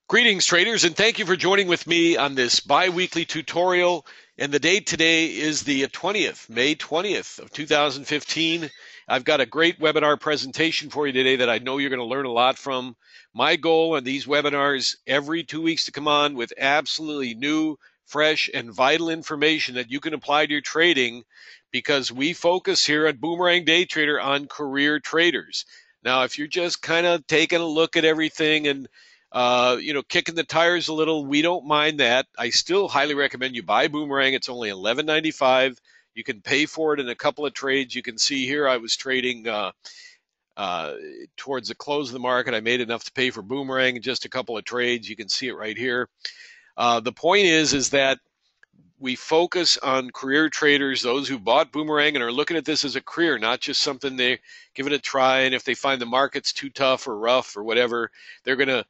Greetings, traders, and thank you for joining with me on this bi-weekly tutorial. And the date today is the 20th, May 20th of 2015. I've got a great webinar presentation for you today that I know you're going to learn a lot from. My goal on these webinars every 2 weeks to come on with absolutely new, fresh, and vital information that you can apply to your trading, because we focus here at Boomerang Day Trader on career traders. Now, if you're just kind of taking a look at everything and kicking the tires a little, we don't mind that. I still highly recommend you buy Boomerang. It's only $11.95. You can pay for it in a couple of trades. You can see here I was trading towards the close of the market. I made enough to pay for Boomerang in just a couple of trades. You can see it right here. The point is that we focus on career traders, those who bought Boomerang and are looking at this as a career, not just something they give it a try. And if they find the market's too tough or rough or whatever, they're going to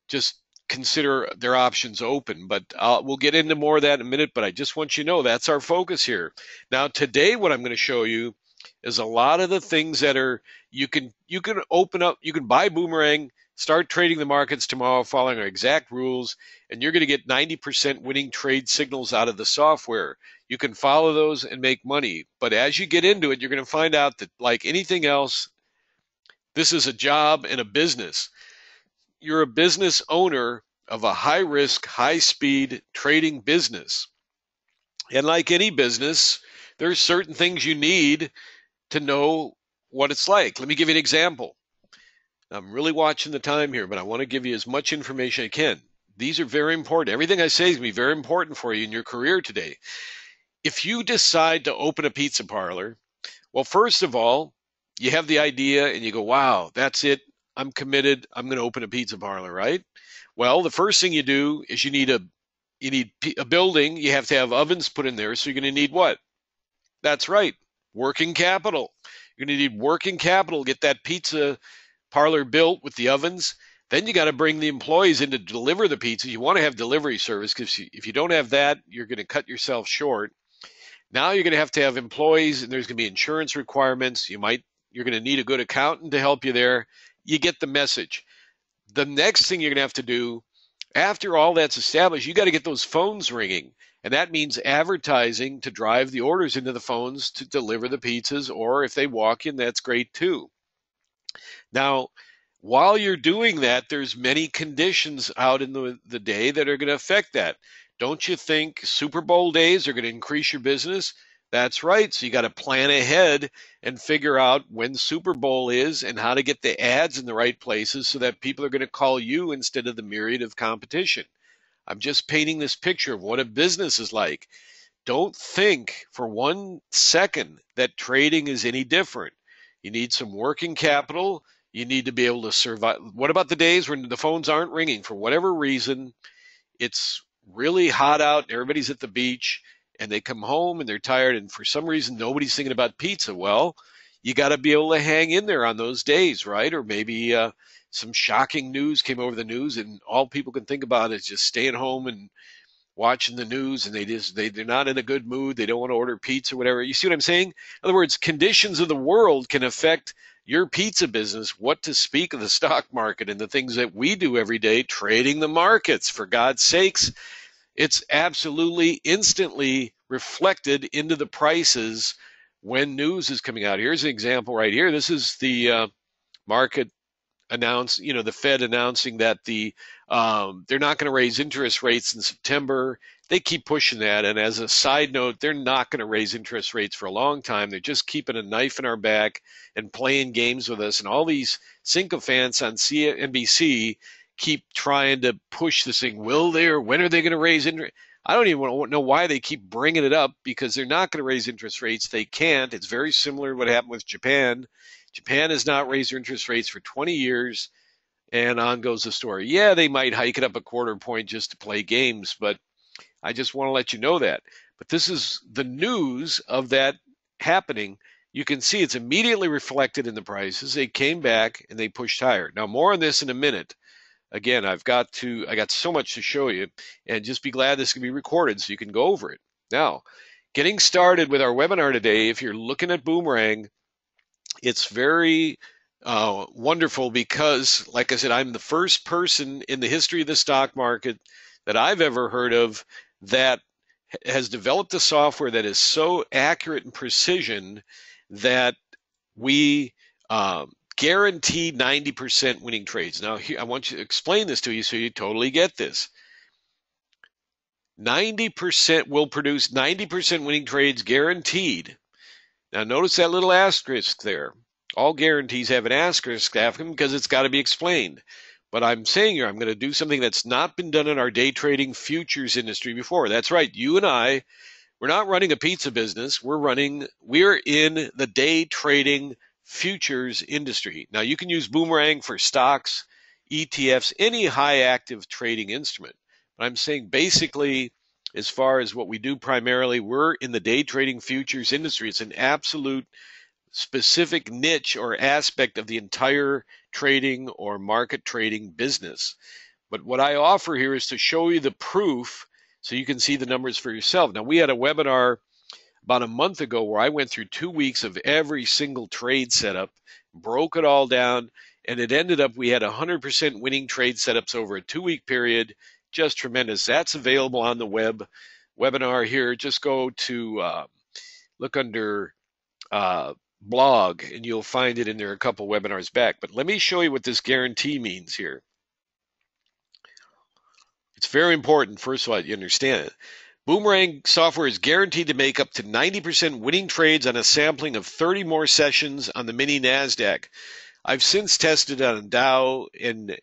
just consider their options open. But we'll get into more of that in a minute, but I just want you to know that's our focus here. Now, today what I'm going to show you is a lot of the things that are, you can open up, you can buy Boomerang, start trading the markets tomorrow following our exact rules, and you're going to get 90% winning trade signals out of the software. You can follow those and make money. But as you get into it, you're going to find out that, like anything else, this is a job and a business. You're a business owner of a high-risk, high-speed trading business. And like any business, there's certain things you need to know what it's like. Let me give you an example. I'm really watching the time here, but I want to give you as much information as I can. These are very important. Everything I say is going to be very important for you in your career today. If you decide to open a pizza parlor, well, first of all, you have the idea and you go, wow, that's it. I'm committed. I'm going to open a pizza parlor, right? Well, the first thing you do is you need a building. You have to have ovens put in there. So you're going to need what? That's right, working capital. You're going to need working capital to get that pizza parlor built with the ovens. Then you got to bring the employees in to deliver the pizza. You want to have delivery service, because if you don't have that, you're going to cut yourself short. Now you're going to have employees, and there's going to be insurance requirements. You're going to need a good accountant to help you there. You get the message. The next thing you're going to have to do, after all that's established, you got to get those phones ringing. And that means advertising to drive the orders into the phones to deliver the pizzas, or if they walk in, that's great too. Now, while you're doing that, there's many conditions out in the day that are going to affect that. Don't you think Super Bowl days are going to increase your business? That's right. So you got to plan ahead and figure out when Super Bowl is and how to get the ads in the right places so that people are going to call you instead of the myriad of competition. I'm just painting this picture of what a business is like. Don't think for 1 second that trading is any different. You need some working capital. You need to be able to survive. What about the days when the phones aren't ringing for whatever reason? It's really hot out and everybody's at the beach, and they come home and they're tired, and for some reason nobody's thinking about pizza. Well, you got to be able to hang in there on those days, right? Or maybe some shocking news came over the news, and all people can think about is just staying home and watching the news, and they're not in a good mood. They don't want to order pizza or whatever. You see what I'm saying? In other words, conditions of the world can affect your pizza business, what to speak of the stock market and the things that we do every day, trading the markets. For God's sakes, it's absolutely instantly reflected into the prices when news is coming out. Here's an example right here. This is the market the Fed announcing that they're not going to raise interest rates in September. They keep pushing that. And as a side note, they're not going to raise interest rates for a long time. They're just keeping a knife in our back and playing games with us. And all these sycophants on NBC keep trying to push this thing. Will they, or when are they going to raise interest? I don't even know why they keep bringing it up, because they're not going to raise interest rates. They can't. It's very similar to what happened with Japan. Japan has not raised their interest rates for 20 years, and on goes the story. Yeah, they might hike it up a quarter point just to play games, but I just want to let you know that. But this is the news of that happening. You can see it's immediately reflected in the prices. They came back and they pushed higher. Now, more on this in a minute. Again, I got so much to show you, and just be glad this can be recorded so you can go over it. Now, getting started with our webinar today, if you're looking at Boomerang, it's very wonderful because, like I said, I'm the first person in the history of the stock market that I've ever heard of that has developed a software that is so accurate and precision that we guarantee 90% winning trades. Now, here, I want you to explain this to you so you totally get this. 90% will produce 90% winning trades guaranteed. Now, notice that little asterisk there. All guarantees have an asterisk after them because it's got to be explained. But I'm saying here, I'm going to do something that's not been done in our day trading futures industry before. That's right. You and I, we're not running a pizza business. We're in the day trading futures industry. Now, you can use Boomerang for stocks, ETFs, any high active trading instrument. But I'm saying basically, as far as what we do primarily, we're in the day trading futures industry. It's an absolute specific niche or aspect of the entire trading or market trading business. But what I offer here is to show you the proof so you can see the numbers for yourself. Now, we had a webinar about a month ago where I went through 2 weeks of every single trade setup, broke it all down, and it ended up we had 100% winning trade setups over a 2-week period. Just tremendous. That's available on the webinar here. Just go to look under blog and you'll find it in there a couple webinars back. But let me show you what this guarantee means here. It's very important, first of all, you understand it. Boomerang software is guaranteed to make up to 90% winning trades on a sampling of 30 more sessions on the mini NASDAQ. I've since tested on Dow and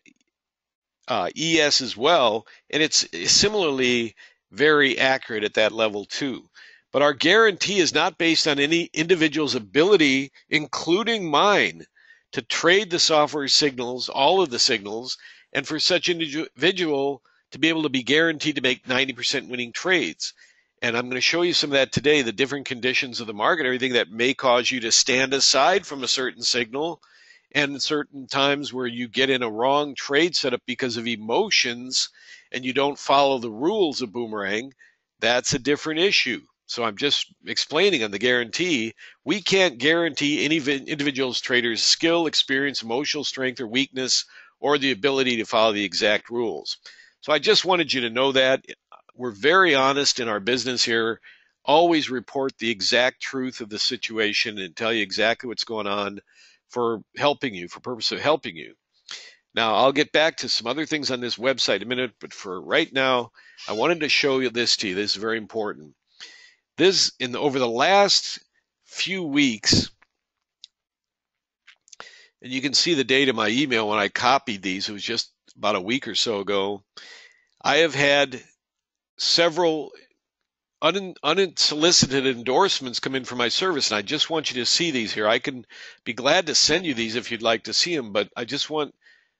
ES as well, and it's similarly very accurate at that level too. But our guarantee is not based on any individual's ability, including mine, to trade the software signals, all of the signals, and for such individual to be able to be guaranteed to make 90% winning trades. And I'm going to show you some of that today, the different conditions of the market, everything that may cause you to stand aside from a certain signal, and certain times where you get in a wrong trade setup because of emotions and you don't follow the rules of Boomerang. That's a different issue. So I'm just explaining on the guarantee. We can't guarantee any individual's trader's skill, experience, emotional strength, or weakness, or the ability to follow the exact rules. So I just wanted you to know that. We're very honest in our business here. Always report the exact truth of the situation and tell you exactly what's going on for helping you, for purpose of helping you. Now, I'll get back to some other things on this website in a minute, but for right now, I wanted to show you this to you. This is very important. This, over the last few weeks, and you can see the date of my email when I copied these. It was just about a week or so ago. I have had several unsolicited endorsements come in for my service, and I just want you to see these here. I can be glad to send you these if you'd like to see them, but I just want,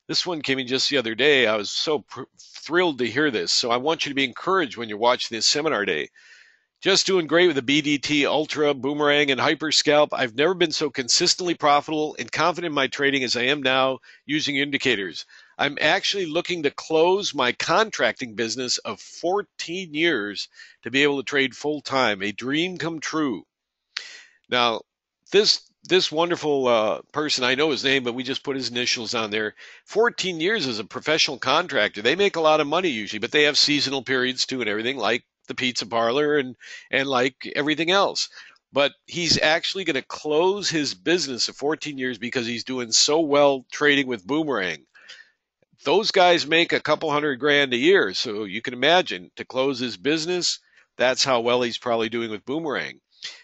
this one came in just the other day. I was so thrilled to hear this. So I want you to be encouraged when you're watching this seminar day. Just doing great with the BDT, Ultra, Boomerang, and Hyper Scalp. I've never been so consistently profitable and confident in my trading as I am now using indicators. I'm actually looking to close my contracting business of 14 years to be able to trade full time. A dream come true. Now, this wonderful person, I know his name, but we just put his initials on there. 14 years as a professional contractor. They make a lot of money usually, but they have seasonal periods too and everything, like the pizza parlor and like everything else. But he's actually going to close his business of 14 years because he's doing so well trading with Boomerang. Those guys make a couple $100,000 a year, so you can imagine to close his business, that's how well he's probably doing with Boomerang.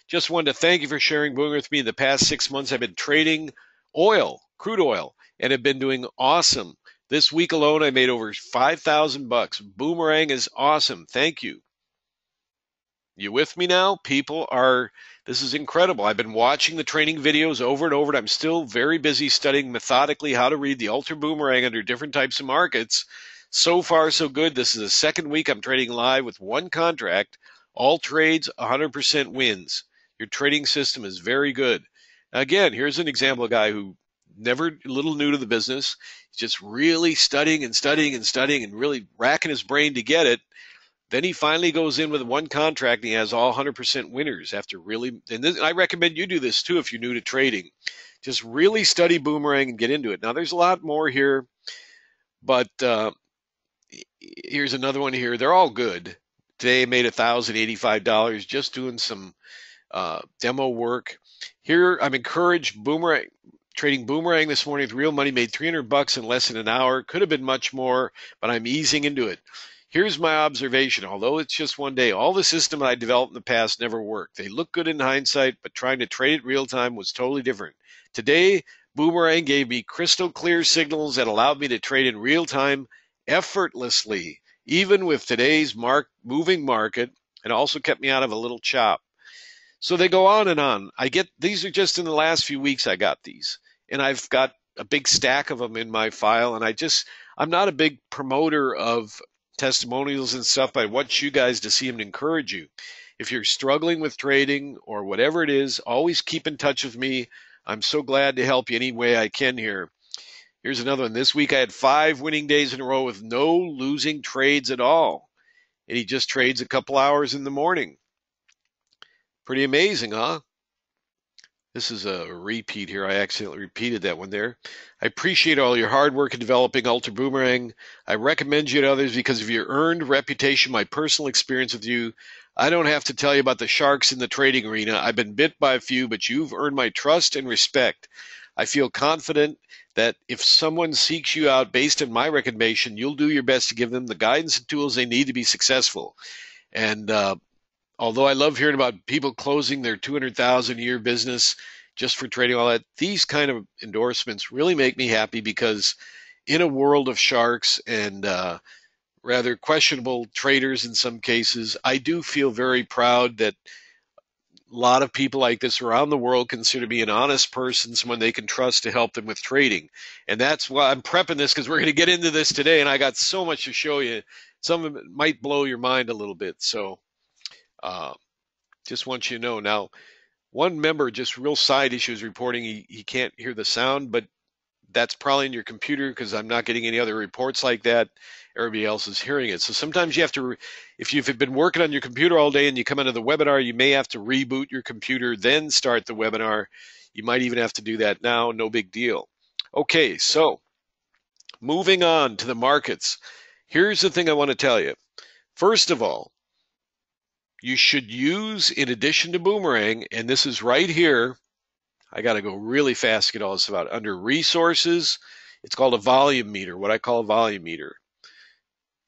Just wanted to thank you for sharing Boomerang with me. In the past 6 months, I've been trading oil, crude oil, and have been doing awesome. This week alone, I made over $5,000. Boomerang is awesome. Thank you. You with me now? This is incredible. I've been watching the training videos over and over, and I'm still very busy studying methodically how to read the Ultra Boomerang under different types of markets. So far, so good. This is the second week I'm trading live with one contract. All trades, 100% wins. Your trading system is very good. Again, here's an example of a guy who a little new to the business. He's just really studying and really racking his brain to get it. Then he finally goes in with one contract and he has all 100% winners after really, and I recommend you do this too if you're new to trading. Just really study Boomerang and get into it. Now, there's a lot more here, but here's another one here. They're all good. Today I made $1,085 just doing some demo work. Here I'm encouraged. Boomerang trading Boomerang this morning with real money, made $300 in less than an hour. Could have been much more, but I'm easing into it. Here's my observation. Although it's just one day, all the system I developed in the past never worked. They look good in hindsight, but trying to trade it real time was totally different. Today, Boomerang gave me crystal clear signals that allowed me to trade in real time effortlessly, even with today's moving market, and also kept me out of a little chop. So they go on and on. These are just in the last few weeks I got these, and I've got a big stack of them in my file, and I'm not a big promoter of testimonials and stuff. I want you guys to see them and encourage you. If you're struggling with trading or whatever it is, always keep in touch with me. I'm so glad to help you any way I can here. Here's another one. This week I had 5 winning days in a row with no losing trades at all. And he just trades a couple hours in the morning. Pretty amazing, huh? This is a repeat here. I accidentally repeated that one there. I appreciate all your hard work in developing Ultra Boomerang. I recommend you to others because of your earned reputation, my personal experience with you. I don't have to tell you about the sharks in the trading arena. I've been bit by a few, but you've earned my trust and respect. I feel confident that if someone seeks you out based on my recommendation, you'll do your best to give them the guidance and tools they need to be successful. And although I love hearing about people closing their $200,000 a year business just for trading all that, these kind of endorsements really make me happy because in a world of sharks and rather questionable traders in some cases, I do feel very proud that a lot of people like this around the world consider me an honest person, someone they can trust to help them with trading. And that's why I'm prepping this, because we're going to get into this today, and I got so much to show you. Some of it might blow your mind a little bit. So just want you to know. Now, one member, just real side issues, reporting he can't hear the sound, but that's probably in your computer because I'm not getting any other reports like that. Everybody else is hearing it. So sometimes you have to, if you've been working on your computer all day and you come into the webinar, you may have to reboot your computer, then start the webinar. You might even have to do that now. No big deal. Okay, so moving on to the markets. Here's the thing I want to tell you. First of all, you should use, in addition to Boomerang, and this is right here, I got to go really fast to get all this about. Under resources, it's called a volume meter, what I call a volume meter.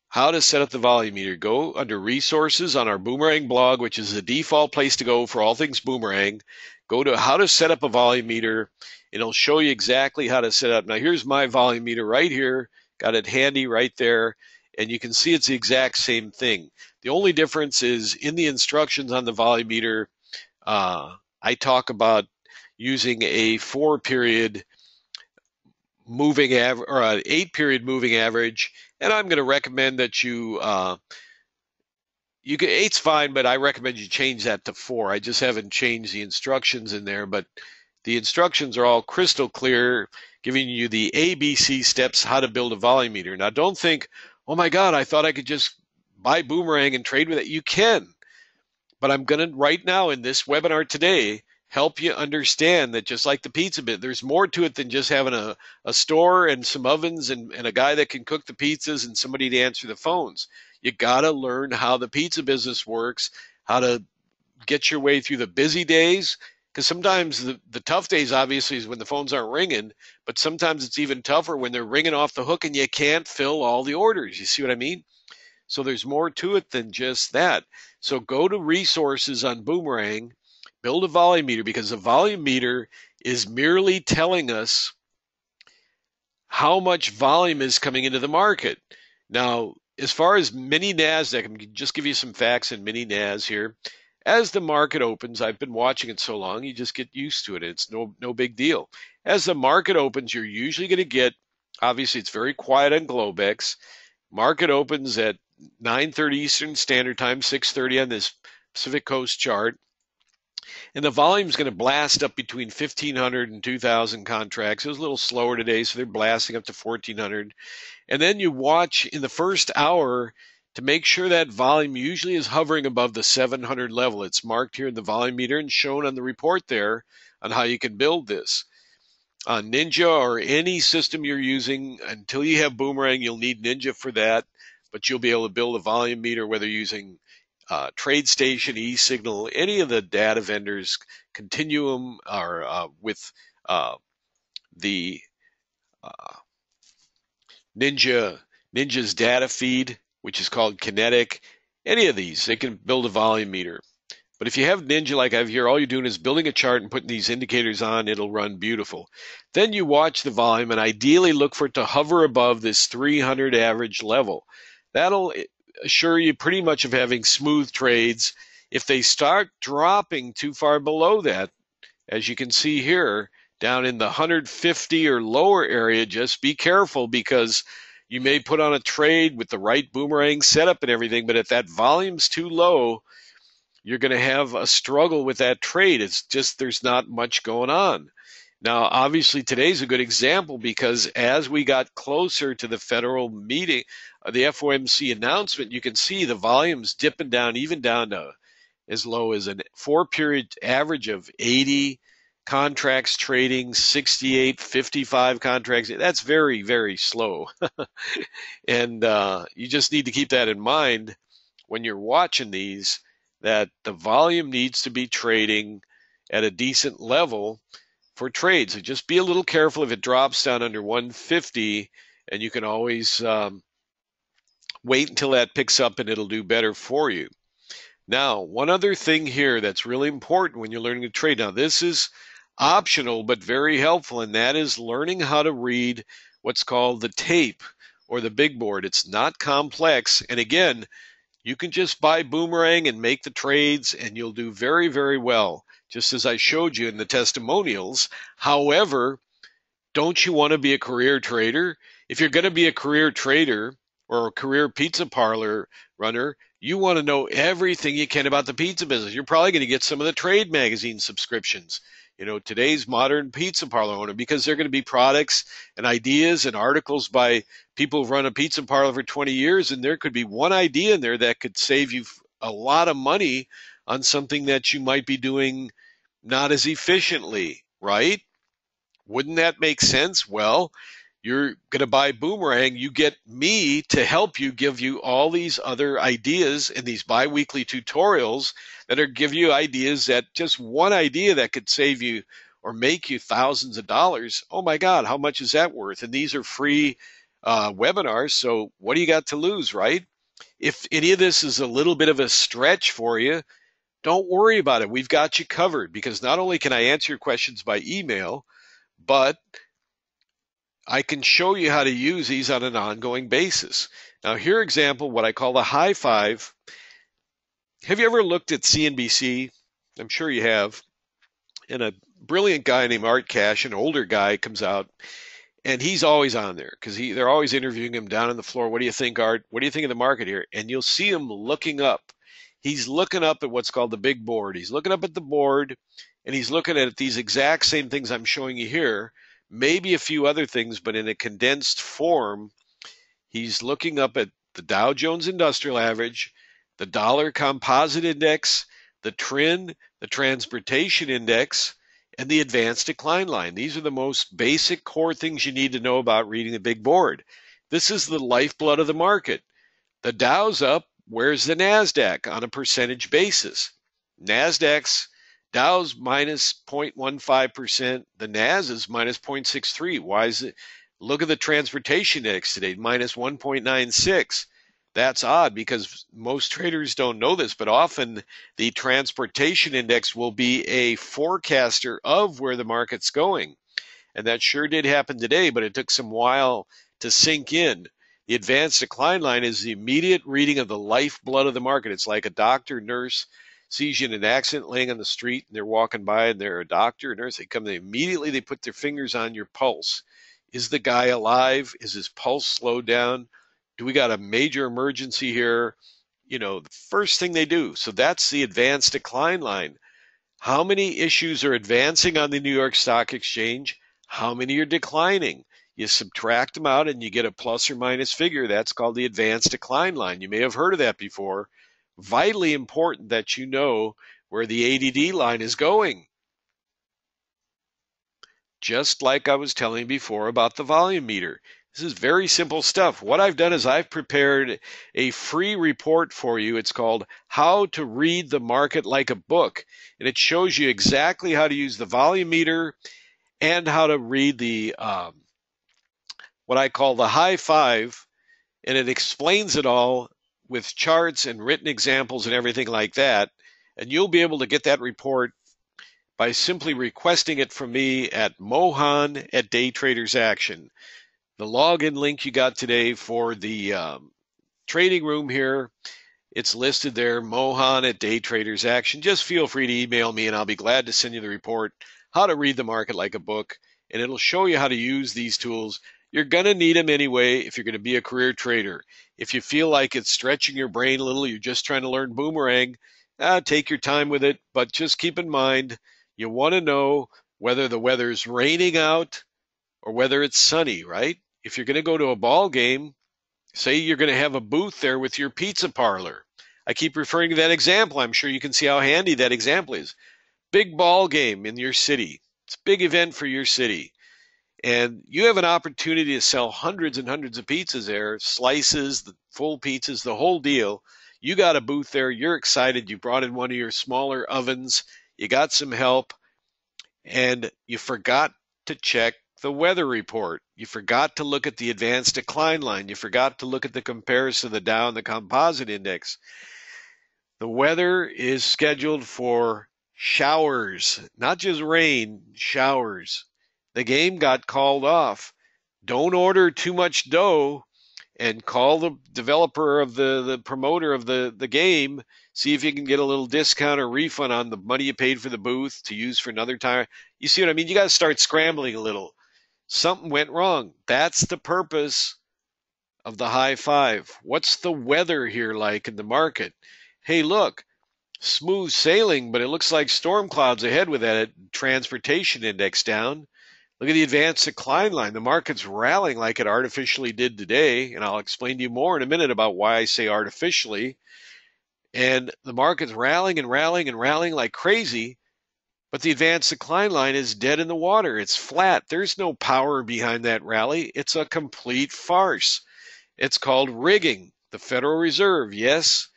How to set up the volume meter. Go under resources on our Boomerang blog, which is the default place to go for all things Boomerang. Go to how to set up a volume meter. It'll show you exactly how to set up. Now here's my volume meter right here. Got it handy right there. And you can see it's the exact same thing. The only difference is in the instructions on the volume meter, I talk about using a 4-period moving average or an 8-period moving average, and I'm going to recommend that you can 8's fine, but I recommend you change that to 4. I just haven't changed the instructions in there, but the instructions are all crystal clear, giving you the ABC steps how to build a volume meter. Now don't think, oh my God, I thought I could just buy Boomerang and trade with it. You can, but I'm going to right now in this webinar today help you understand that just like the pizza bit, there's more to it than just having a store and some ovens and a guy that can cook the pizzas and somebody to answer the phones. You got to learn how the pizza business works, how to get your way through the busy days, because sometimes the tough days obviously is when the phones aren't ringing, but sometimes it's even tougher when they're ringing off the hook and you can't fill all the orders. You see what I mean? So there's more to it than just that. So go to resources on Boomerang, build a volume meter, because a volume meter is merely telling us how much volume is coming into the market. Now, as far as mini NASDAQ, I'm going to just give you some facts in mini NAS here. As the market opens, I've been watching it so long, you just get used to it. It's no big deal. As the market opens, you're usually going to get, obviously it's very quiet on Globex. Market opens at 9:30 Eastern Standard Time, 6:30 on this Pacific Coast chart. And the volume is going to blast up between 1,500 and 2,000 contracts. It was a little slower today, so they're blasting up to 1,400. And then you watch in the first hour to make sure that volume usually is hovering above the 700 level. It's marked here in the volume meter and shown on the report there on how you can build this. Ninja or any system you're using. Until you have Boomerang, you'll need Ninja for that, but you'll be able to build a volume meter, whether using TradeStation, eSignal, any of the data vendors, Continuum, or with the uh, Ninja's data feed, which is called Kinetic. Any of these, they can build a volume meter. But if you have Ninja like I have here, all you're doing is building a chart and putting these indicators on. It'll run beautiful. Then you watch the volume and ideally look for it to hover above this 300 average level. That'll assure you pretty much of having smooth trades. If they start dropping too far below that, as you can see here, down in the 150 or lower area, just be careful, because you may put on a trade with the right Boomerang setup and everything, but if that volume's too low, you're going to have a struggle with that trade. It's just there's not much going on. Now, obviously, today's a good example, because as we got closer to the federal meeting, the FOMC announcement, you can see the volumes dipping down, even down to as low as a 4-period average of 80 contracts trading, 68, 55 contracts. That's very, very slow. And you just need to keep that in mind when you're watching these, that the volume needs to be trading at a decent level for trades. So just be a little careful if it drops down under 150, and you can always wait until that picks up and it'll do better for you. Now, one other thing here that's really important when you're learning to trade. Now, this is optional but very helpful, and that is learning how to read what's called the tape or the big board. It's not complex, and again, you can just buy Boomerang and make the trades, and you'll do very, very well, just as I showed you in the testimonials. However, don't you want to be a career trader? If you're going to be a career trader or a career pizza parlor runner, you want to know everything you can about the pizza business. You're probably going to get some of the trade magazine subscriptions. Today's modern pizza parlor owner, because they're going to be products and ideas and articles by people who've run a pizza parlor for 20 years, and there could be one idea in there that could save you a lot of money on something that you might be doing not as efficiently, right? Wouldn't that make sense? Well, you're going to buy Boomerang, you get me to help you, give you all these other ideas in these bi-weekly tutorials that are give you ideas, that just one idea that could save you or make you thousands of dollars. Oh my God, how much is that worth? And these are free webinars, so what do you got to lose, right? If any of this is a little bit of a stretch for you, don't worry about it. We've got you covered, because not only can I answer your questions by email, but I can show you how to use these on an ongoing basis. Now, here example, what I call the high five. Have you ever looked at CNBC? I'm sure you have. And a brilliant guy named Art Cash, an older guy, comes out, and he's always on there because they're always interviewing him down on the floor. What do you think, Art? What do you think of the market here? And you'll see him looking up. He's looking up at what's called the big board. He's looking up at the board, and he's looking at these exact same things I'm showing you here. Maybe a few other things, but in a condensed form. He's looking up at the Dow Jones Industrial Average, the Dollar Composite Index, the TRIN, the Transportation Index, and the Advanced Decline Line. These are the most basic core things you need to know about reading the big board. This is the lifeblood of the market. The Dow's up. Where's the NASDAQ on a percentage basis? Dow's minus 0.15%. The NAS is minus 0.63. Why is it? Look at the transportation index today, minus 1.96. That's odd, because most traders don't know this, but often the transportation index will be a forecaster of where the market's going. And that sure did happen today, but it took some while to sink in. The advanced decline line is the immediate reading of the lifeblood of the market. It's like a doctor, nurse sees you in an accident laying on the street, and they're walking by, and they're a doctor or nurse. They come, immediately they put their fingers on your pulse. Is the guy alive? Is his pulse slowed down? Do we got a major emergency here? The first thing they do. So that's the advanced decline line. How many issues are advancing on the New York Stock Exchange? How many are declining? You subtract them out and you get a plus or minus figure. That's called the advanced decline line. You may have heard of that before. Vitally important that you know where the ADD line is going. just like I was telling you before about the volume meter. This is very simple stuff. What I've done is I've prepared a free report for you. It's called How to Read the Market Like a Book. And it shows you exactly how to use the volume meter and how to read the what I call the high five. And it explains it all with charts and written examples and everything like that. And you'll be able to get that report by simply requesting it from me at Mohan at Day Traders Action. The login link you got today for the trading room here, it's listed there, Mohan at Day Traders Action. Just feel free to email me and I'll be glad to send you the report, How to Read the Market Like a Book, and it'll show you how to use these tools. You're going to need them anyway if you're going to be a career trader. If you feel like it's stretching your brain a little, you're just trying to learn Boomerang, take your time with it, but just keep in mind, you want to know whether the weather's raining out or whether it's sunny, right? If you're going to go to a ball game, say you're going to have a booth there with your pizza parlor. I keep referring to that example. I'm sure you can see how handy that example is. Big ball game in your city. It's a big event for your city. And you have an opportunity to sell hundreds and hundreds of pizzas there, slices, the full pizzas, the whole deal. You got a booth there. You're excited. You brought in one of your smaller ovens. You got some help, and you forgot to check the weather report. You forgot to look at the advanced decline line. You forgot to look at the comparison of the Dow and the composite index. The weather is scheduled for showers, not just rain, showers. The game got called off. Don't order too much dough and call the developer of the promoter of the game. See if you can get a little discount or refund on the money you paid for the booth to use for another time. You see what I mean? You got to start scrambling a little. Something went wrong. That's the purpose of the high five. What's the weather here like in the market? Hey, look, smooth sailing, but it looks like storm clouds ahead with that transportation index down. Look at the advanced decline line. The market's rallying like it artificially did today, and I'll explain to you more in a minute about why I say artificially. And the market's rallying and rallying and rallying like crazy, but the advanced decline line is dead in the water. It's flat. There's no power behind that rally. It's a complete farce. It's called rigging. The Federal Reserve, yes.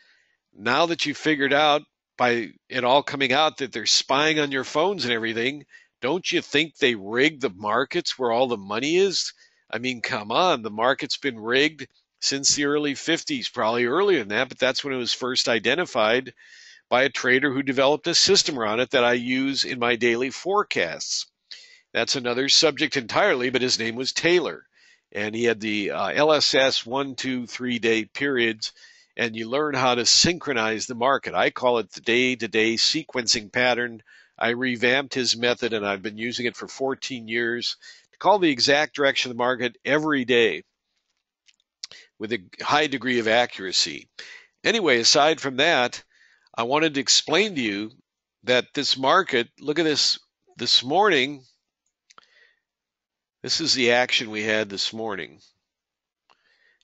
Now that you've figured out by it all coming out that they're spying on your phones and everything, don't you think they rigged the markets where all the money is? I mean, come on. The market's been rigged since the early 50s, probably earlier than that, but that's when it was first identified by a trader who developed a system around it that I use in my daily forecasts. That's another subject entirely, but his name was Taylor. And he had the LSS 1, 2, 3 day periods, and you learn how to synchronize the market. I call it the day-to-day sequencing pattern. I revamped his method, and I've been using it for 14 years to call the exact direction of the market every day with a high degree of accuracy. Anyway, aside from that, I wanted to explain to you that this market, look at this morning. This is the action we had this morning.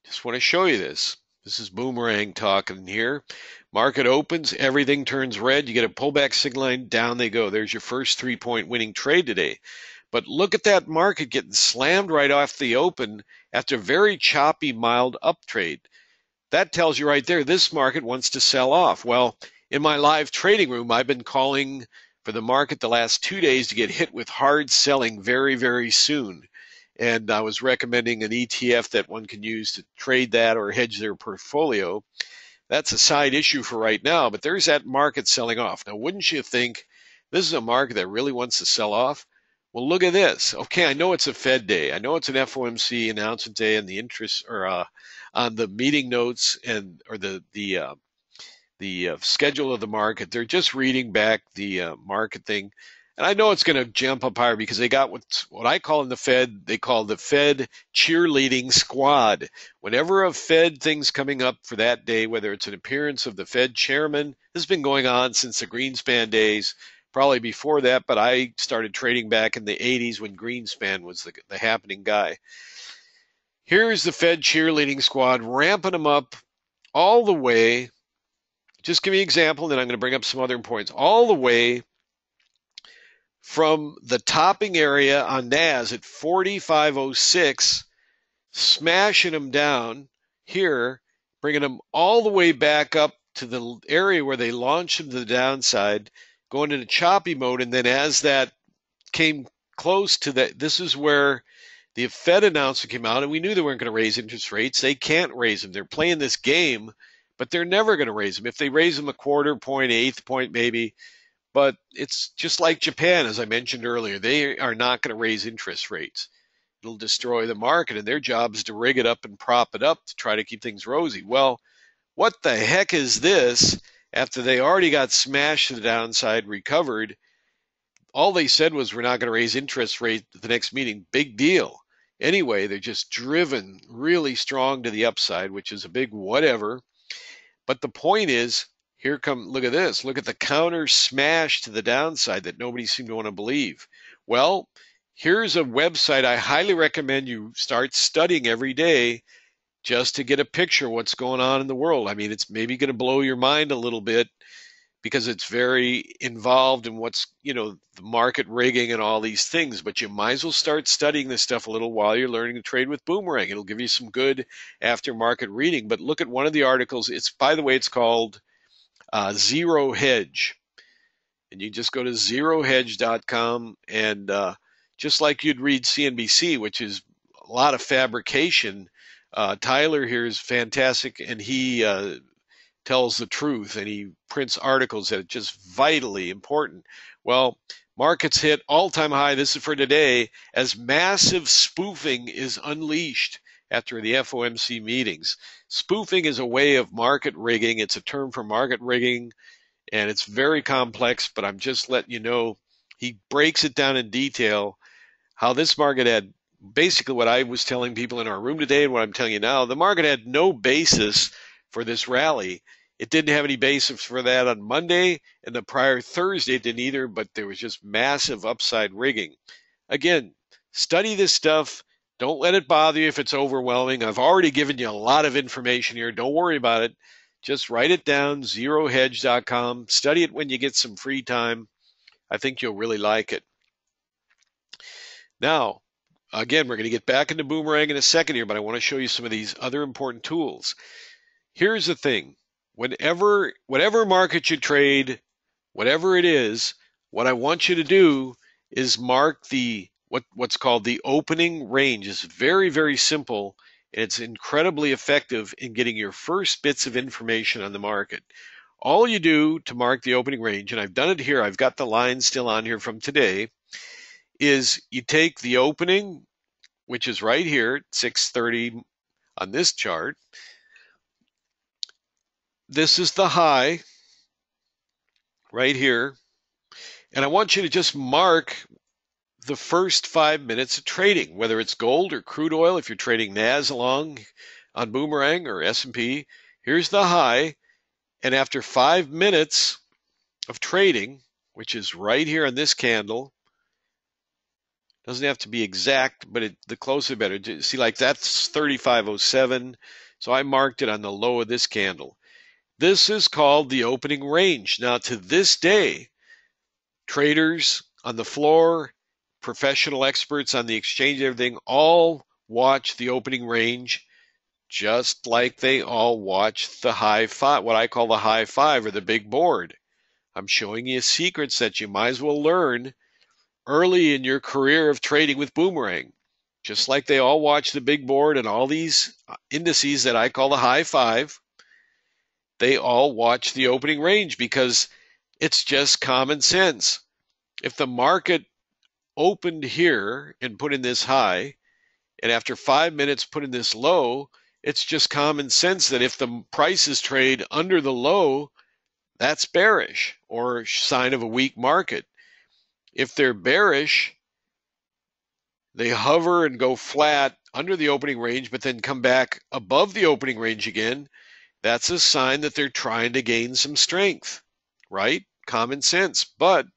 Just want to show you this. This is Boomerang talking here. Market opens, everything turns red. You get a pullback signal line, down they go. There's your first 3-point winning trade today. But look at that market getting slammed right off the open after a very choppy, mild up trade. That tells you right there, this market wants to sell off. Well, in my live trading room, I've been calling for the market the last 2 days to get hit with hard selling very, very soon. And I was recommending an ETF that one can use to trade that or hedge their portfolio. That's a side issue for right now, but there's that market selling off. Now, wouldn't you think this is a market that really wants to sell off? Well, look at this. Okay, I know it's a Fed day. I know it's an FOMC announcement day, and the interest or on the meeting notes and or the schedule of the market. They're just reading back the market thing. And I know it's going to jump up higher because they got what I call in the Fed, they call the Fed cheerleading squad. Whenever a Fed thing's coming up for that day, whether it's an appearance of the Fed chairman, this has been going on since the Greenspan days, probably before that, but I started trading back in the 80s when Greenspan was the happening guy. Here's the Fed cheerleading squad ramping them up all the way. Just give me an example, and then I'm going to bring up some other points. All the way from the topping area on NAS at 4506, smashing them down here, bringing them all the way back up to the area where they launched them to the downside, going into choppy mode. And then as that came close to that, this is where the Fed announcement came out, and we knew they weren't going to raise interest rates. They can't raise them. They're playing this game, but they're never going to raise them. If they raise them a quarter point, eighth point maybe, but it's just like Japan, as I mentioned earlier. They are not going to raise interest rates. It'll destroy the market, and their job is to rig it up and prop it up to try to keep things rosy. Well, what the heck is this? After they already got smashed to the downside, recovered, all they said was we're not going to raise interest rate at the next meeting. Big deal. Anyway, they're just driven really strong to the upside, which is a big whatever. But the point is, look at this. Look at the counter smash to the downside that nobody seemed to want to believe. Well, here's a website I highly recommend you start studying every day just to get a picture of what's going on in the world. I mean, it's maybe going to blow your mind a little bit because it's very involved in what's, the market rigging and all these things. But you might as well start studying this stuff a little while you're learning to trade with Boomerang. It'll give you some good after-market reading. But look at one of the articles. By the way, it's called ZeroHedge. And you just go to ZeroHedge.com, and just like you'd read CNBC, which is a lot of fabrication, Tyler here is fantastic, and he tells the truth, and he prints articles that are just vitally important. Well, markets hit all-time high. This is for today, as massive spoofing is unleashed after the FOMC meetings. Spoofing is a way of market rigging. It's a term for market rigging, and it's very complex, but I'm just letting you know. He breaks it down in detail, how this market had basically what I was telling people in our room today and what I'm telling you now. The market had no basis for this rally. It didn't have any basis for that on Monday, and the prior Thursday it didn't either, but there was just massive upside rigging. Again, study this stuff. Don't let it bother you if it's overwhelming. I've already given you a lot of information here. Don't worry about it. Just write it down, ZeroHedge.com. Study it when you get some free time. I think you'll really like it. Now, again, we're going to get back into Boomerang in a second here, but I want to show you some of these other important tools. Here's the thing. Whatever market you trade, whatever it is, what I want you to do is mark what's called the opening range. It's very, very simple, and it's incredibly effective in getting your first bits of information on the market. All you do to mark the opening range, and I've done it here, I've got the line still on here from today, is you take the opening, which is right here, 630 on this chart. This is the high right here. And I want you to just mark the first 5 minutes of trading, whether it's gold or crude oil. If you're trading NAS along on Boomerang or S&P, here's the high. And after 5 minutes of trading, which is right here on this candle, doesn't have to be exact, but the closer the better. See, like that's 3507. So I marked it on the low of this candle. This is called the opening range. Now, to this day, traders on the floor, professional experts on the exchange, everything, all watch the opening range just like they all watch the high five, what I call the high five or the big board. I'm showing you secrets that you might as well learn early in your career of trading with Boomerang. Just like they all watch the big board and all these indices that I call the high five, they all watch the opening range because it's just common sense. If the market opened here and put in this high, and after 5 minutes put in this low, it's just common sense that if the prices trade under the low, that's bearish or a sign of a weak market. If they're bearish, they hover and go flat under the opening range, but then come back above the opening range again. That's a sign that they're trying to gain some strength, right? Common sense. But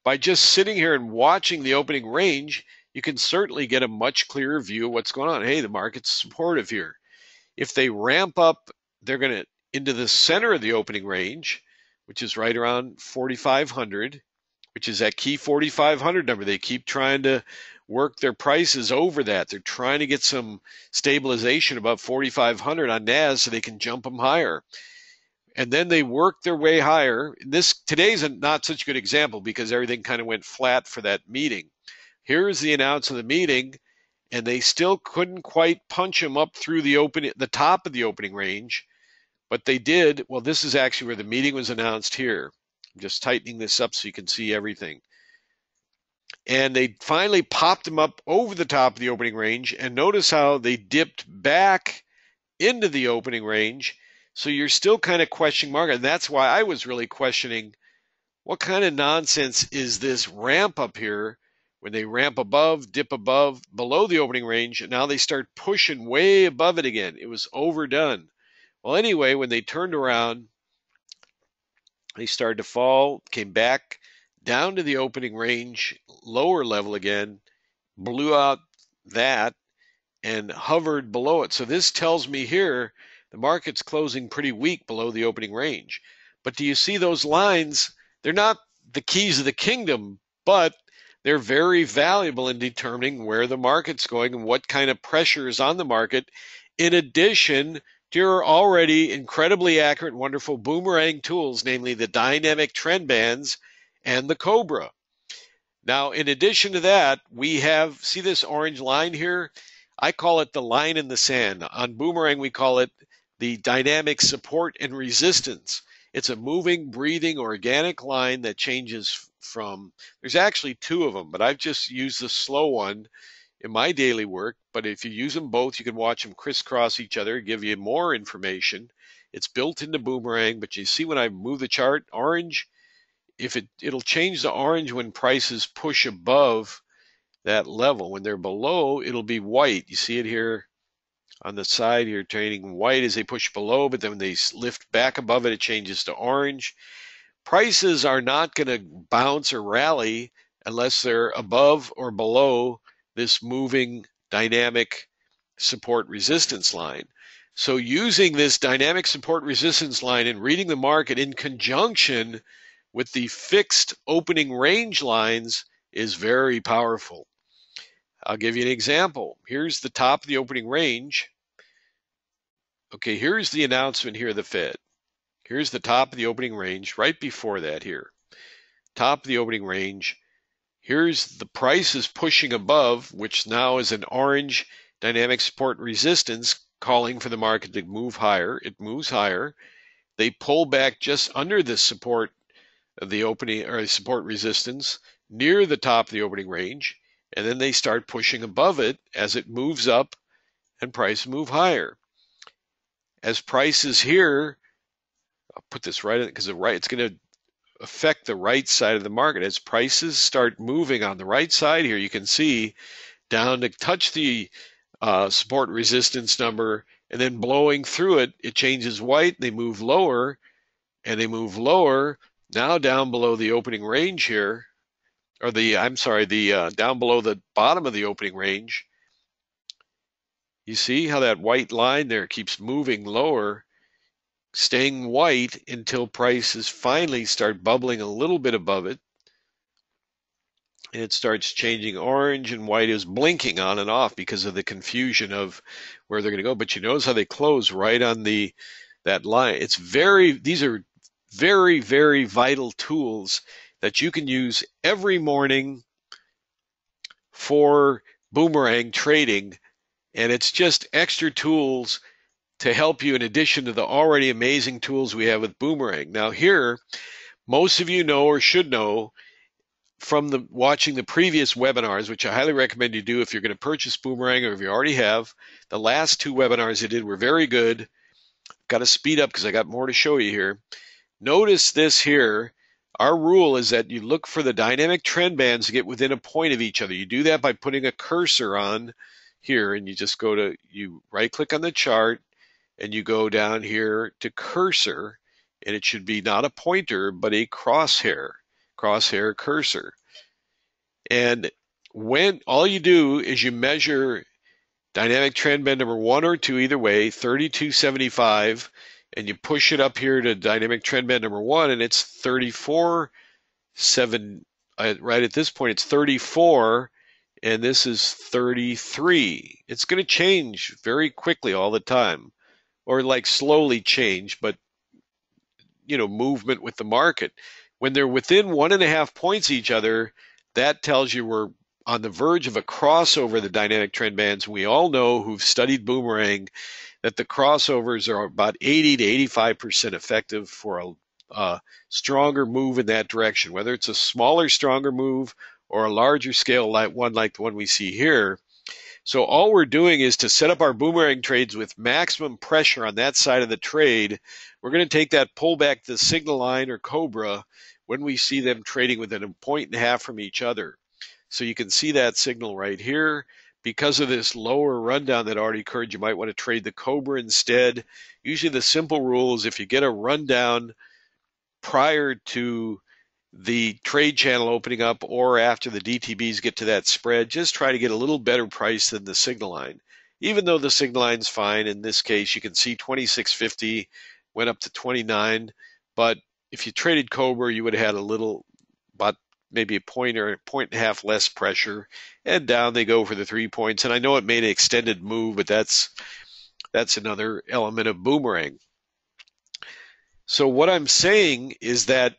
by just sitting here and watching the opening range, you can certainly get a much clearer view of what's going on. Hey, the market's supportive here. If they ramp up, they're going to into the center of the opening range, which is right around 4,500, which is that key 4,500 number. They keep trying to work their prices over that. They're trying to get some stabilization above 4,500 on NAS so they can jump them higher. And then they work their way higher. Today's not such a good example because everything kind of went flat for that meeting. Here's the announcement of the meeting, and they still couldn't quite punch them up through the top of the opening range, but they did. Well, this is actually where the meeting was announced here. I'm just tightening this up so you can see everything. And they finally popped them up over the top of the opening range, and notice how they dipped back into the opening range. So you're still kind of questioning market, and that's why I was really questioning what kind of nonsense is this ramp up here when they ramp above, dip above, below the opening range, and now they start pushing way above it again. It was overdone. Well, anyway, when they turned around, they started to fall, came back down to the opening range, lower level again, blew out that, and hovered below it. So this tells me here the market's closing pretty weak below the opening range. But do you see those lines? They're not the keys of the kingdom, but they're very valuable in determining where the market's going and what kind of pressure is on the market, in addition to your already incredibly accurate and wonderful Boomerang tools, namely the dynamic trend bands and the Cobra. Now, in addition to that, we have, see this orange line here? I call it the line in the sand. On Boomerang, we call it the dynamic support and resistance. It's a moving, breathing, organic line that changes from, there's actually two of them, but I've just used the slow one in my daily work. But if you use them both, you can watch them crisscross each other, give you more information. It's built into Boomerang, but you see when I move the chart, orange, it'll change the orange when prices push above that level. When they're below, it'll be white. You see it here on the side here, turning white as they push below, but then when they lift back above it, it changes to orange. Prices are not going to bounce or rally unless they're above or below this moving dynamic support resistance line. So using this dynamic support resistance line and reading the market in conjunction with the fixed opening range lines is very powerful. I'll give you an example. Here's the top of the opening range. Okay, here's the announcement here of the Fed. Here's the top of the opening range right before that here. Top of the opening range. Here's the prices pushing above, which now is an orange dynamic support resistance calling for the market to move higher. It moves higher. They pull back just under the support of the opening or support resistance near the top of the opening range. And then they start pushing above it as it moves up and prices move higher. As prices here, I'll put this right in because it's going to affect the right side of the market. As prices start moving on the right side here, you can see down to touch the support resistance number and then blowing through it, it changes white. They move lower and they move lower. Now down below the opening range here, or down below the bottom of the opening range, you see how that white line there keeps moving lower, staying white until prices finally start bubbling a little bit above it. And it starts changing orange, and white is blinking on and off because of the confusion of where they're going to go. But you notice how they close right on that line. These are very, very vital tools that you can use every morning for Boomerang trading. And it's just extra tools to help you in addition to the already amazing tools we have with Boomerang. Now here, most of you know or should know from watching the previous webinars, which I highly recommend you do if you're going to purchase Boomerang or if you already have. The last two webinars I did were very good. Got to speed up because I got more to show you here. Notice this here. Our rule is that you look for the dynamic trend bands to get within a point of each other. You do that by putting a cursor on here, and you right click on the chart and you go down here to cursor, and it should be not a pointer but a crosshair cursor. And when all you do is you measure dynamic trend band number 1 or 2, either way, 3275, and you push it up here to dynamic trend band number 1, and it's 34.7. right at this point, it's 34, and this is 33. It's going to change very quickly all the time, or like slowly change, but movement with the market. When they're within 1.5 points each other, that tells you we're on the verge of a crossover of the dynamic trend bands. We all know who've studied Boomerang that the crossovers are about 80 to 85% effective for a stronger move in that direction, whether it's a smaller, stronger move or a larger scale like the one we see here. So all we're doing is to set up our boomerang trades with maximum pressure on that side of the trade. We're going to take that pullback to the signal line or Cobra when we see them trading within 1.5 points from each other. So you can see that signal right here. Because of this lower rundown that already occurred, you might want to trade the Cobra instead. Usually the simple rule is if you get a rundown prior to the trade channel opening up or after the DTBs get to that spread, just try to get a little better price than the signal line. Even though the signal line's fine, in this case, you can see 26.50 went up to 29. But if you traded Cobra, you would have had a little, about maybe a point or 1.5 less pressure. And down they go for the 3 points. And I know it made an extended move, but that's another element of Boomerang. So what I'm saying is that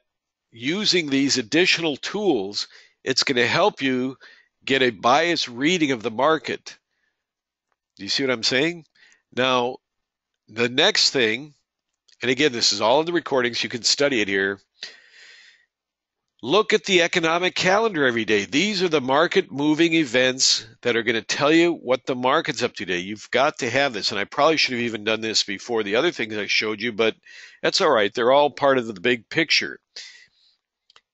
using these additional tools, it's going to help you get a biased reading of the market. Do you see what I'm saying? Now, the next thing, and again, this is all in the recordings, you can study it here. Look at the economic calendar every day. These are the market moving events that are going to tell you what the market's up to today. You've got to have this, and I probably should have even done this before the other things I showed you, but that's all right. They're all part of the big picture.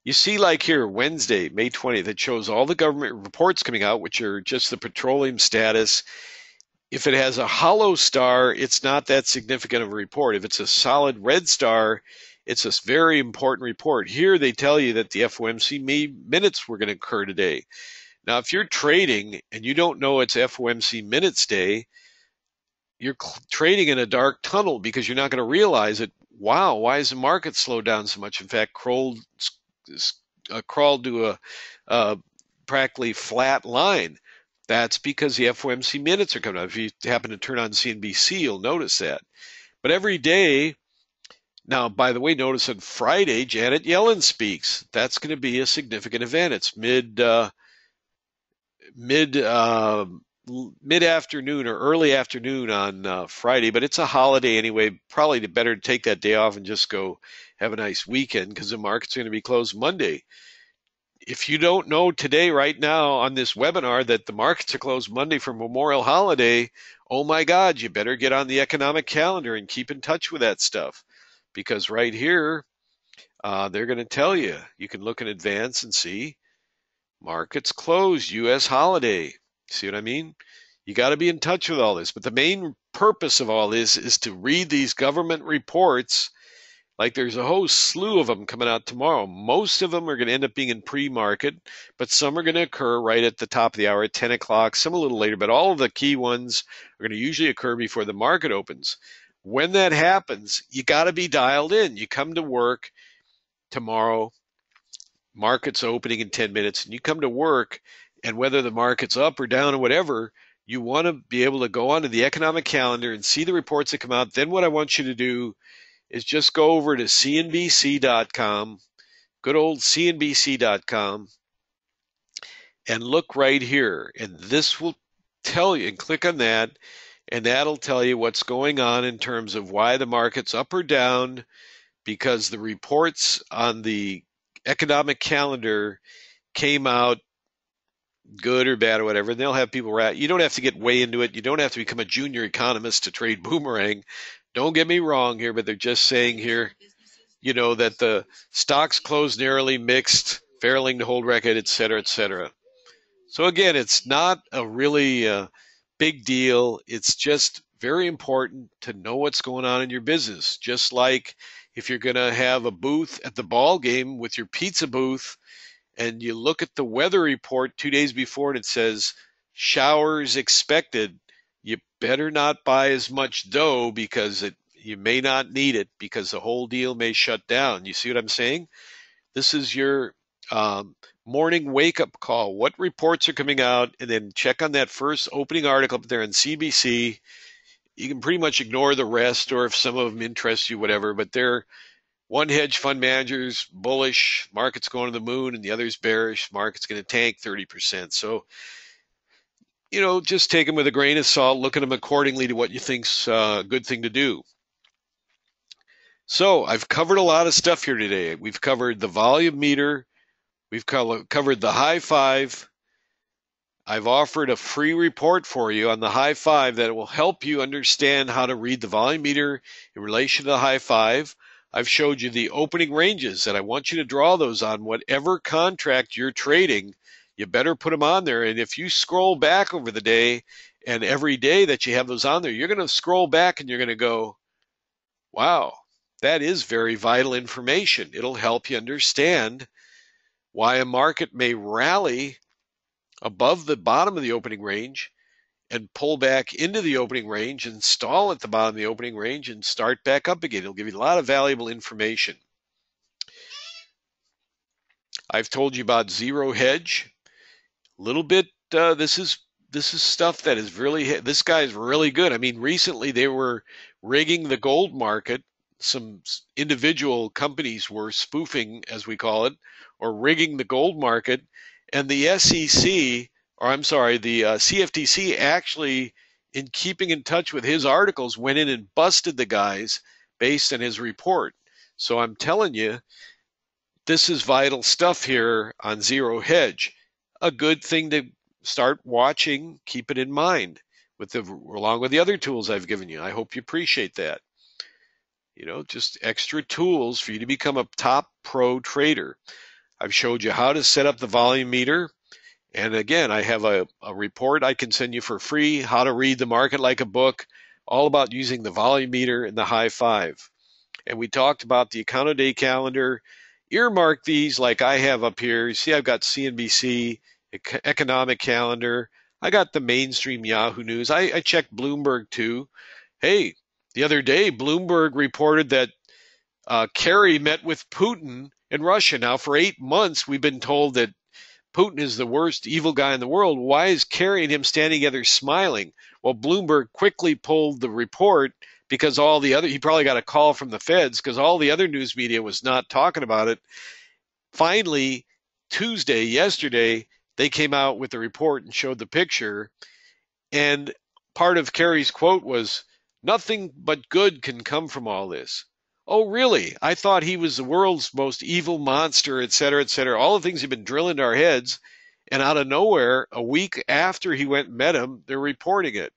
You see, like here, Wednesday, May 20th, it shows all the government reports coming out, which are just the petroleum status. If it has a hollow star, it's not that significant of a report. If it's a solid red star, it's a very important report. Here they tell you that the FOMC minutes were going to occur today. Now, if you're trading and you don't know it's FOMC minutes day, you're trading in a dark tunnel because you're not going to realize it. Wow, why is the market slowed down so much? In fact, crawled to a practically flat line. That's because the FOMC minutes are coming up. If you happen to turn on CNBC, you'll notice that. But every day, now, by the way, notice on Friday, Janet Yellen speaks. That's going to be a significant event. It's mid-afternoon or early afternoon on Friday, but it's a holiday anyway. Probably better to take that day off and just go have a nice weekend because the market's going to be closed Monday. If you don't know today, right now on this webinar, that the markets are closed Monday for Memorial Holiday, oh my God, you better get on the economic calendar and keep in touch with that stuff. Because right here, they're going to tell you. You can look in advance and see markets closed, U.S. holiday. See what I mean? You got to be in touch with all this. But the main purpose of all this is to read these government reports. Like there's a whole slew of them coming out tomorrow. Most of them are going to end up being in pre-market, but some are going to occur right at the top of the hour at 10 o'clock, some a little later, but all of the key ones are going to usually occur before the market opens. When that happens, you got to be dialed in. You come to work tomorrow, market's opening in 10 minutes, and you come to work, and whether the market's up or down or whatever, you want to be able to go onto the economic calendar and see the reports that come out. Then what I want you to do is just go over to CNBC.com, good old CNBC.com, and look right here. And this will tell you, and click on that, and that'll tell you what's going on in terms of why the market's up or down, because the reports on the economic calendar came out good or bad or whatever. And they'll have people, you don't have to get way into it. You don't have to become a junior economist to trade Boomerang. Don't get me wrong here, but they're just saying here, that the stocks closed narrowly, mixed, failing to hold record, et cetera, et cetera. So again, it's not a really big deal. It's just very important to know what's going on in your business. Just like if you're going to have a booth at the ball game with your pizza booth and you look at the weather report 2 days before and it says showers expected, you better not buy as much dough because you may not need it because the whole deal may shut down. You see what I'm saying? This is your morning wake-up call. What reports are coming out? And then check on that first opening article up there on CBC. You can pretty much ignore the rest, or if some of them interest you, whatever. But they're one hedge fund manager's bullish, market's going to the moon, and the other's bearish, market's going to tank 30%. So, just take them with a grain of salt, look at them accordingly to what you think's a good thing to do. So I've covered a lot of stuff here today. We've covered the volume meter. We've covered the high five. I've offered a free report for you on the high five that will help you understand how to read the volume meter in relation to the high five. I've showed you the opening ranges, and I want you to draw those on whatever contract you're trading. You better put them on there. And if you scroll back over the day, and every day that you have those on there, you're going to scroll back and you're going to go, wow, that is very vital information. It'll help you understand why a market may rally above the bottom of the opening range and pull back into the opening range and stall at the bottom of the opening range and start back up again. It'll give you a lot of valuable information. I've told you about ZeroHedge. A little bit, this is stuff that is really, this guy's really good. I mean, recently they were rigging the gold market. Some individual companies were spoofing, as we call it, or rigging the gold market. And the SEC, or I'm sorry, the CFTC actually, in keeping in touch with his articles, went in and busted the guys based on his report. So I'm telling you, this is vital stuff here on ZeroHedge. A good thing to start watching, keep it in mind, along with the other tools I've given you. I hope you appreciate that. Just extra tools for you to become a top pro trader. I've showed you how to set up the volume meter. And again, I have a report I can send you for free, how to read the market like a book, all about using the volume meter and the high five. And we talked about the account of day calendar. Earmark these like I have up here. You see, I've got CNBC, economic calendar. I got the mainstream Yahoo News. I checked Bloomberg too. Hey, the other day, Bloomberg reported that Kerry met with Putin in Russia. Now, for 8 months, we've been told that Putin is the worst evil guy in the world. Why is Kerry and him standing together smiling? Well, Bloomberg quickly pulled the report because he probably got a call from the feds because all the other news media was not talking about it. Finally, yesterday, they came out with the report and showed the picture. And part of Kerry's quote was, "Nothing but good can come from all this." Oh, really? I thought he was the world's most evil monster, et cetera, et cetera. All the things have been drilled into our heads. And out of nowhere, a week after he went and met him, they're reporting it.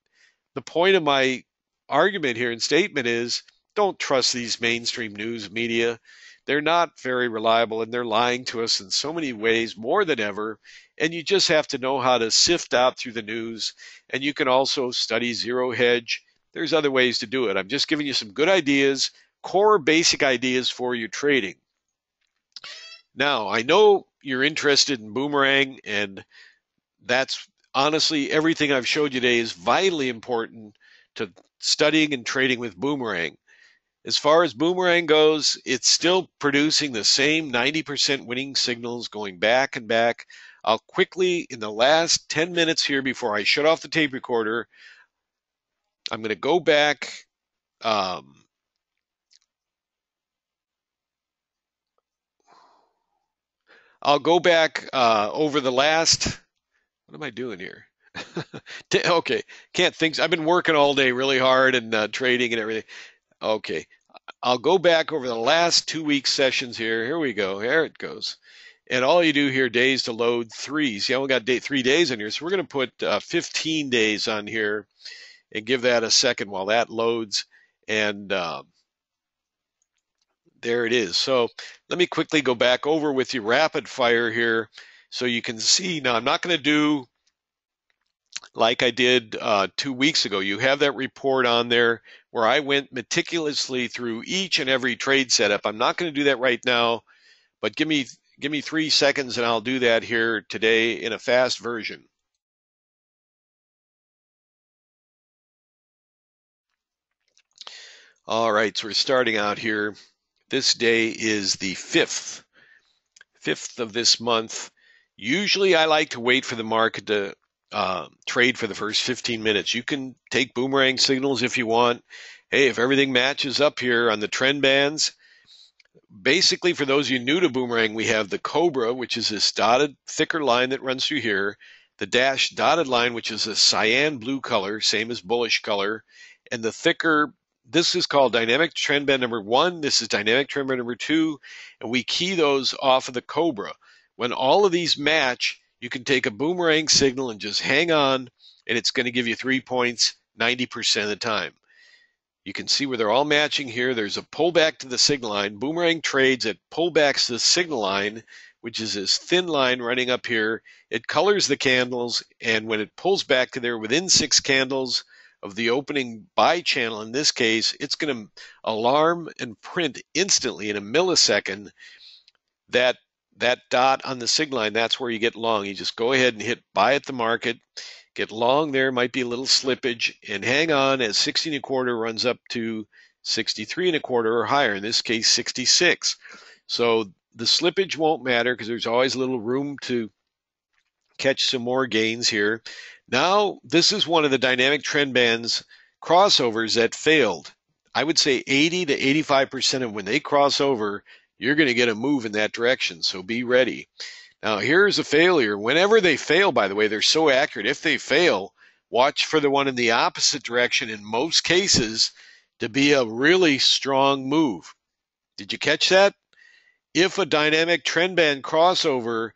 The point of my argument here and statement is don't trust these mainstream news media. They're not very reliable and they're lying to us in so many ways more than ever. And you just have to know how to sift out through the news. And you can also study ZeroHedge. There's other ways to do it. I'm just giving you some good ideas, core basic ideas for your trading. Now, I know you're interested in Boomerang, and that's honestly everything I've showed you today is vitally important to studying and trading with Boomerang. As far as Boomerang goes, it's still producing the same 90% winning signals going back and back. I'll quickly, in the last 10 minutes here before I shut off the tape recorder, I'm going to go back. I'll go back over the last, what am I doing here? Okay, can't think. I've been working all day really hard and trading and everything. Okay, I'll go back over the last 2 week sessions here. Here we go. There it goes. And all you do here, days to load 3. See, I only got 3 days on here. So we're going to put 15 days on here and give that a second while that loads. And there it is. So let me quickly go back over with you rapid fire here so you can see. Now, I'm not going to do like I did 2 weeks ago. You have that report on there where I went meticulously through each and every trade setup. I'm not going to do that right now, but give me 3 seconds and I'll do that here today in a fast version. All right, so we're starting out here. This day is the 5th of this month, Usually I like to wait for the market to trade for the first 15 minutes. You can take boomerang signals if you want. Hey, if everything matches up here on the trend bands, basically for those of you new to boomerang, we have the cobra, which is this dotted thicker line that runs through here, the dashed dotted line, which is a cyan blue color, same as bullish color, and the thicker, this is called dynamic trend band number 1, this is dynamic trend band number 2, and we key those off of the cobra. When all of these match, you can take a boomerang signal and just hang on, and it's going to give you 3 points 90% of the time. You can see where they're all matching here. There's a pullback to the signal line. Boomerang trades at pullbacks to the signal line, which is this thin line running up here. It colors the candles, and when it pulls back to there within 6 candles of the opening buy channel, in this case, it's going to alarm and print instantly in a millisecond that dot on the signal line. That's where you get long. You just go ahead and hit buy at the market. Get long there, might be a little slippage, and hang on as 60 1/4 runs up to 63 1/4 or higher, in this case 66. So the slippage won't matter because there's always a little room to catch some more gains here. Now, this is one of the dynamic trend bands crossovers that failed. I would say 80 to 85% of when they cross over, you're going to get a move in that direction, so be ready. Now, here's a failure. Whenever they fail, by the way, they're so accurate. If they fail, watch for the one in the opposite direction in most cases to be a really strong move. Did you catch that? If a dynamic trend band crossover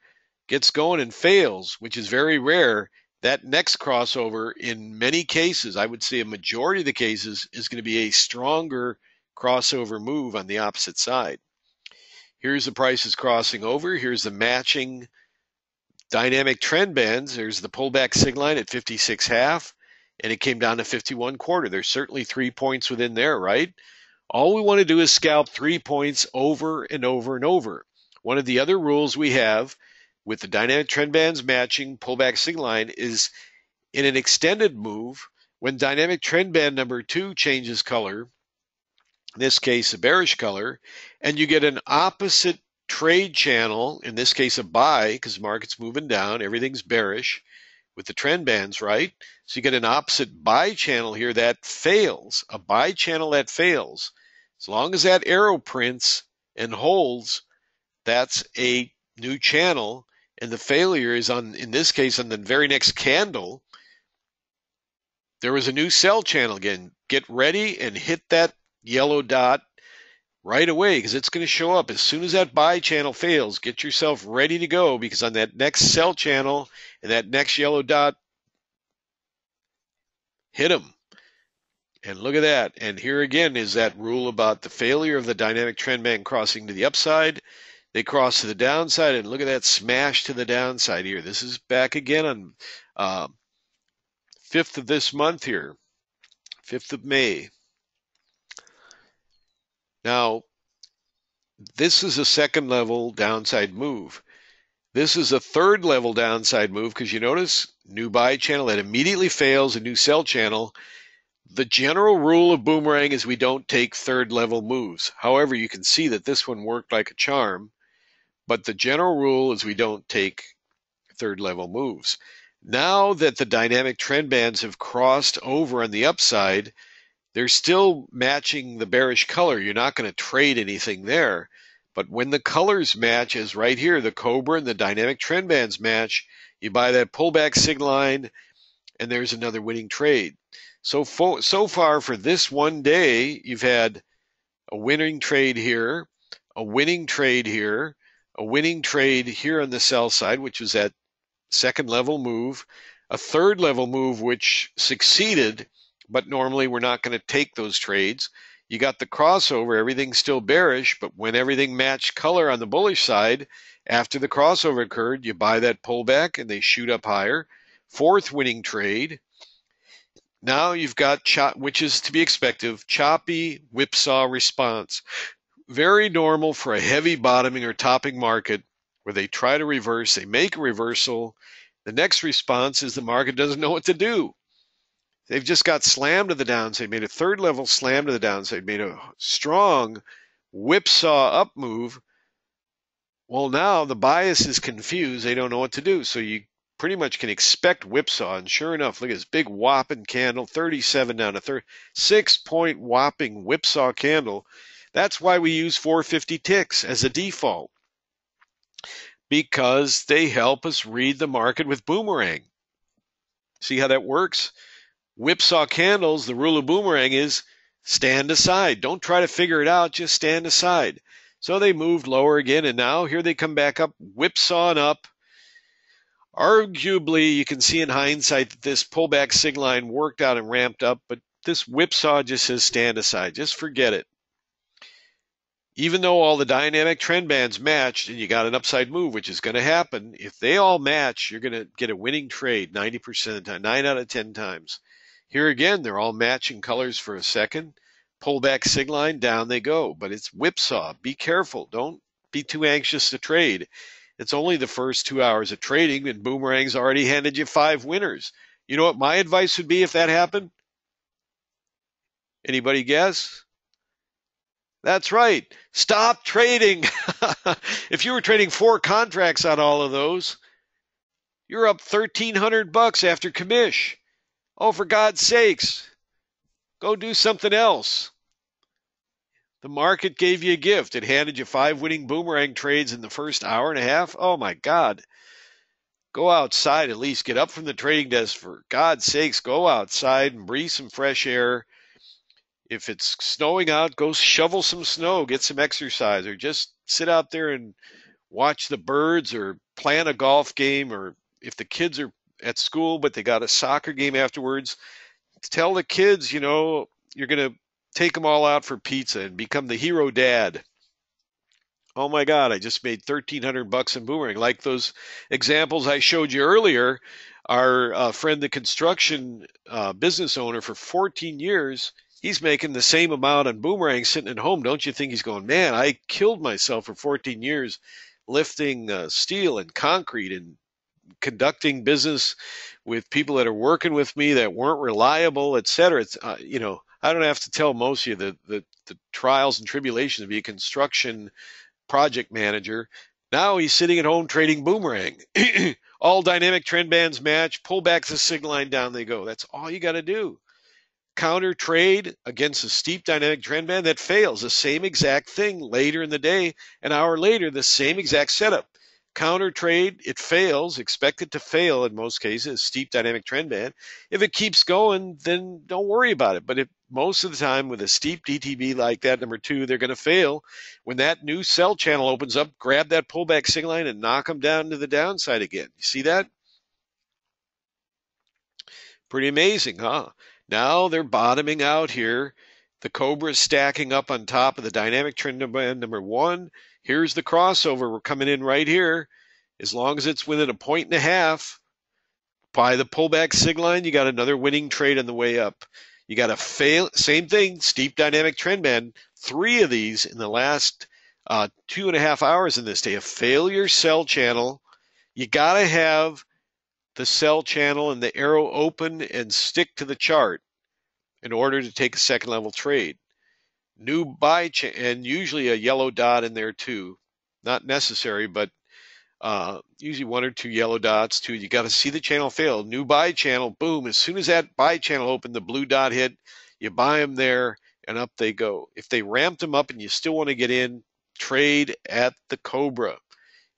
gets going and fails, which is very rare, that next crossover in many cases, I would say a majority of the cases, is going to be a stronger crossover move on the opposite side. Here's the prices crossing over. Here's the matching dynamic trend bands. There's the pullback signal line at 56.5, and it came down to 51 1/4. There's certainly 3 points within there, right? All we want to do is scalp 3 points over and over and over. One of the other rules we have with the dynamic trend bands matching pullback signal line is in an extended move, when dynamic trend band number 2 changes color, in this case a bearish color, and you get an opposite trade channel, in this case a buy, because the market's moving down, everything's bearish with the trend bands, right? So you get an opposite buy channel here that fails, a buy channel that fails. As long as that arrow prints and holds, that's a new channel, and the failure is on, in this case, on the very next candle, there was a new sell channel again. Get ready and hit that yellow dot right away, because it's going to show up as soon as that buy channel fails. Get yourself ready to go, because on that next sell channel and that next yellow dot, hit them. And look at that. And here again is that rule about the failure of the dynamic trend band crossing to the upside. They cross to the downside, and look at that smash to the downside here. This is back again on 5th of this month here, 5th of May. Now, this is a second level downside move. This is a third level downside move, because you notice new buy channel that immediately fails, a new sell channel. The general rule of Boomerang is we don't take third level moves. However, you can see that this one worked like a charm, but the general rule is we don't take third level moves. Now that the dynamic trend bands have crossed over on the upside, they're still matching the bearish color. You're not going to trade anything there. But when the colors match, as right here, the Cobra and the dynamic trend bands match, you buy that pullback signal line, and there's another winning trade. So far for this one day, you've had a winning trade here, a winning trade here, a winning trade here on the sell side, which was that second level move, a third level move which succeeded, but normally we're not going to take those trades. You got the crossover, everything's still bearish, but when everything matched color on the bullish side, after the crossover occurred, you buy that pullback and they shoot up higher. Fourth winning trade. Now you've got, which is to be expected, choppy whipsaw response. Very normal for a heavy bottoming or topping market where they try to reverse, they make a reversal. The next response is the market doesn't know what to do. They've just got slammed to the downside, made a third level slam to the downside, made a strong whipsaw up move. Well, now the bias is confused. They don't know what to do. So you pretty much can expect whipsaw. And sure enough, look at this big whopping candle, 37 down to 30, 6-point whopping whipsaw candle. That's why we use 450 ticks as a default, because they help us read the market with Boomerang. See how that works? Whipsaw candles, the rule of Boomerang is stand aside. Don't try to figure it out, just stand aside. So they moved lower again, and now here they come back up, whipsawing up. Arguably, you can see in hindsight that this pullback sig line worked out and ramped up, but this whipsaw just says stand aside. Just forget it. Even though all the dynamic trend bands matched and you got an upside move, which is going to happen, if they all match, you're going to get a winning trade 90% of the time, 9 out of 10 times. Here again, they're all matching colors for a second. Pullback sig line, down they go. But it's whipsaw. Be careful. Don't be too anxious to trade. It's only the first 2 hours of trading, and Boomerang's already handed you 5 winners. You know what my advice would be if that happened? Anybody guess? That's right. Stop trading. If you were trading 4 contracts on all of those, you're up $1,300 after commish. Oh, for God's sakes, go do something else. The market gave you a gift. It handed you 5 winning Boomerang trades in the first hour and a half. Oh, my God. Go outside, at least get up from the trading desk. For God's sakes, go outside and breathe some fresh air. If it's snowing out, go shovel some snow, get some exercise, or just sit out there and watch the birds or plan a golf game, or if the kids are at school but they got a soccer game afterwards, tell the kids, you're going to take them all out for pizza and become the hero dad. Oh my God, I just made $1,300 in Boomerang. Like those examples I showed you earlier, our friend, the construction business owner for 14 years, he's making the same amount on Boomerang sitting at home. Don't you think he's going, man, I killed myself for 14 years lifting steel and concrete and conducting business with people that are working with me that weren't reliable, et cetera. It's, I don't have to tell most of you the trials and tribulations to be a construction project manager. Now he's sitting at home trading Boomerang. All dynamic trend bands match, pull back the sig line, down they go. That's all you got to do. Counter trade against a steep dynamic trend band that fails. The same exact thing later in the day, an hour later, the same exact setup. Counter trade, it fails, expect it to fail in most cases, steep dynamic trend band. If it keeps going, then don't worry about it. But if most of the time with a steep DTB like that, number 2, they're going to fail. When that new sell channel opens up, grab that pullback sig line and knock them down to the downside again. You see that? Pretty amazing, huh? Now they're bottoming out here. The Cobra is stacking up on top of the dynamic trend band number 1. Here's the crossover. We're coming in right here. As long as it's within a 1.5 by the pullback sig line, you got another winning trade on the way up. You got a fail, same thing, steep dynamic trend band. 3 of these in the last 2.5 hours in this day. A failure sell channel. You got to have the sell channel and the arrow open and stick to the chart in order to take a second level trade. New buy and usually a yellow dot in there too. Not necessary, but usually 1 or 2 yellow dots too. You got to see the channel fail. New buy channel, boom. As soon as that buy channel opened, the blue dot hit, you buy them there and up they go. If they ramped them up and you still want to get in, trade at the Cobra.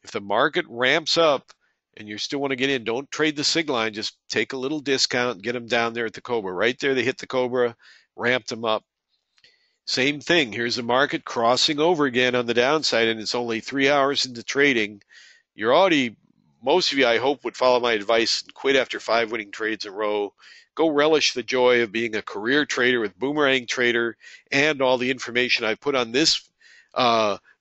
If the market ramps up and you still want to get in, don't trade the sig line. Just take a little discount and get them down there at the Cobra. Right there, they hit the Cobra, ramped them up. Same thing. Here's the market crossing over again on the downside, and it's only 3 hours into trading. You're already, most of you, I hope, would follow my advice and quit after 5 winning trades in a row. Go relish the joy of being a career trader with Boomerang Trader and all the information I put on this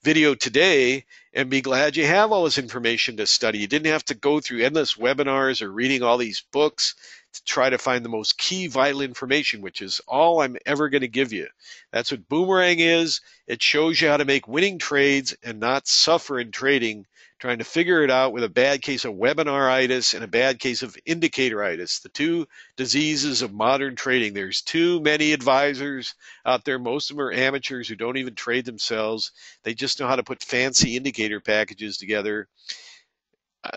video today, and be glad you have all this information to study. You didn't have to go through endless webinars or reading all these books to try to find the most key vital information, which is all I'm ever going to give you. That's what Boomerang is. It shows you how to make winning trades and not suffer in trading trying to figure it out with a bad case of webinaritis and a bad case of indicatoritis, the two diseases of modern trading. There's too many advisors out there. Most of them are amateurs who don't even trade themselves. They just know how to put fancy indicator packages together.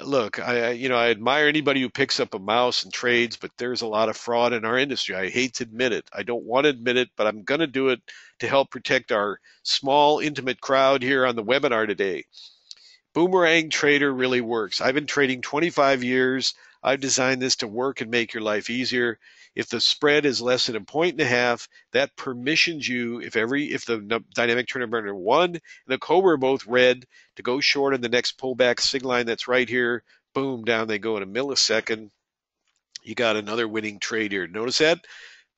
Look, I admire anybody who picks up a mouse and trades, but there's a lot of fraud in our industry. I hate to admit it. I don't want to admit it, but I'm going to do it to help protect our small, intimate crowd here on the webinar today. Boomerang Trader really works. I've been trading 25 years. I've designed this to work and make your life easier. If the spread is less than 1.5 points, that permissions you, if the dynamic trend burner 1 and the Cobra are both red, to go short in the next pullback signal line that's right here. Boom, down they go in a millisecond. You got another winning trade here. Notice that?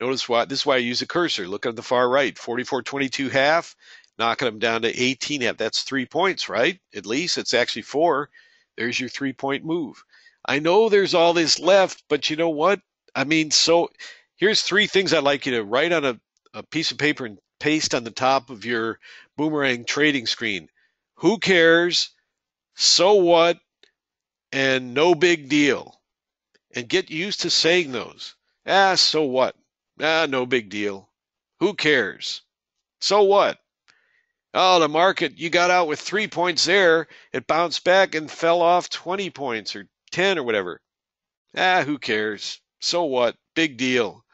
Notice why this is why I use a cursor. Look on the far right, 44.22 half, knocking them down to 18 half. That's 3 points, right? At least it's actually 4. There's your 3-point move. I know there's all this left, but you know what? I mean, so here's 3 things I'd like you to write on a piece of paper and paste on the top of your Boomerang trading screen. Who cares? So what? And no big deal. And get used to saying those. So what? No big deal. Who cares? So what? Oh, the market, you got out with 3 points there. It bounced back and fell off 20 points or 10 or whatever. Who cares? So what? Big deal.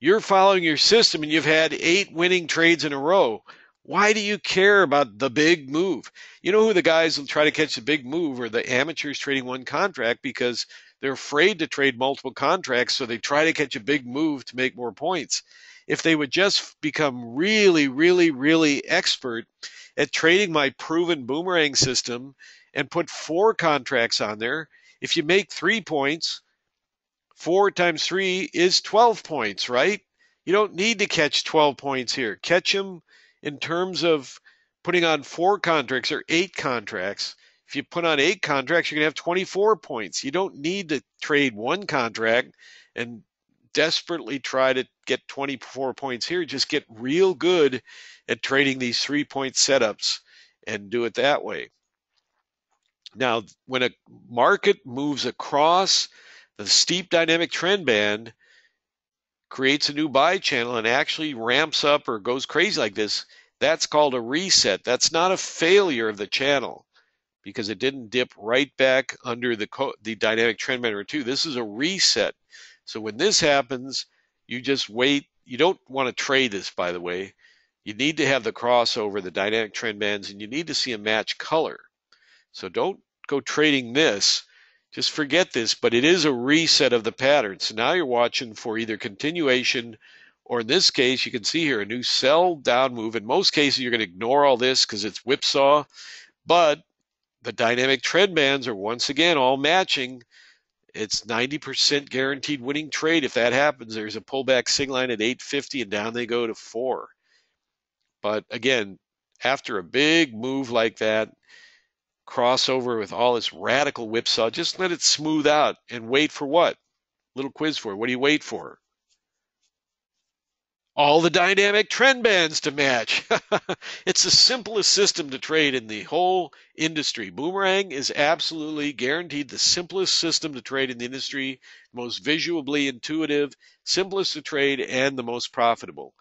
You're following your system and you've had 8 winning trades in a row. Why do you care about the big move? You know who the guys will try to catch the big move are the amateurs trading one contract because they're afraid to trade multiple contracts, so they try to catch a big move to make more points. If they would just become really, really, really expert at trading my proven Boomerang system and put 4 contracts on there, if you make 3 points, 4 times 3 is 12 points, right? You don't need to catch 12 points here. Catch them in terms of putting on 4 contracts or 8 contracts. If you put on 8 contracts, you're going to have 24 points. You don't need to trade 1 contract and desperately try to get 24 points here. Just get real good at trading these 3-point setups and do it that way. Now, when a market moves across the steep dynamic trend band, creates a new buy channel and actually ramps up or goes crazy like this, that's called a reset. That's not a failure of the channel because it didn't dip right back under the dynamic trend band or 2. This is a reset. So when this happens, you just wait. You don't want to trade this, by the way. You need to have the crossover, the dynamic trend bands, and you need to see a match color. So don't go trading this. Just forget this, but it is a reset of the pattern. So now you're watching for either continuation or in this case, you can see here a new sell down move. In most cases, you're going to ignore all this because it's whipsaw, but the dynamic trend bands are once again all matching. It's 90% guaranteed winning trade. If that happens, there's a pullback signal line at 850 and down they go to 4. But again, after a big move like that, crossover with all this radical whipsaw, just let it smooth out and wait for what? Little quiz for it. What do you wait for? All the dynamic trend bands to match. It's the simplest system to trade in the whole industry. Boomerang is absolutely guaranteed the simplest system to trade in the industry, most visually intuitive, simplest to trade, and the most profitable.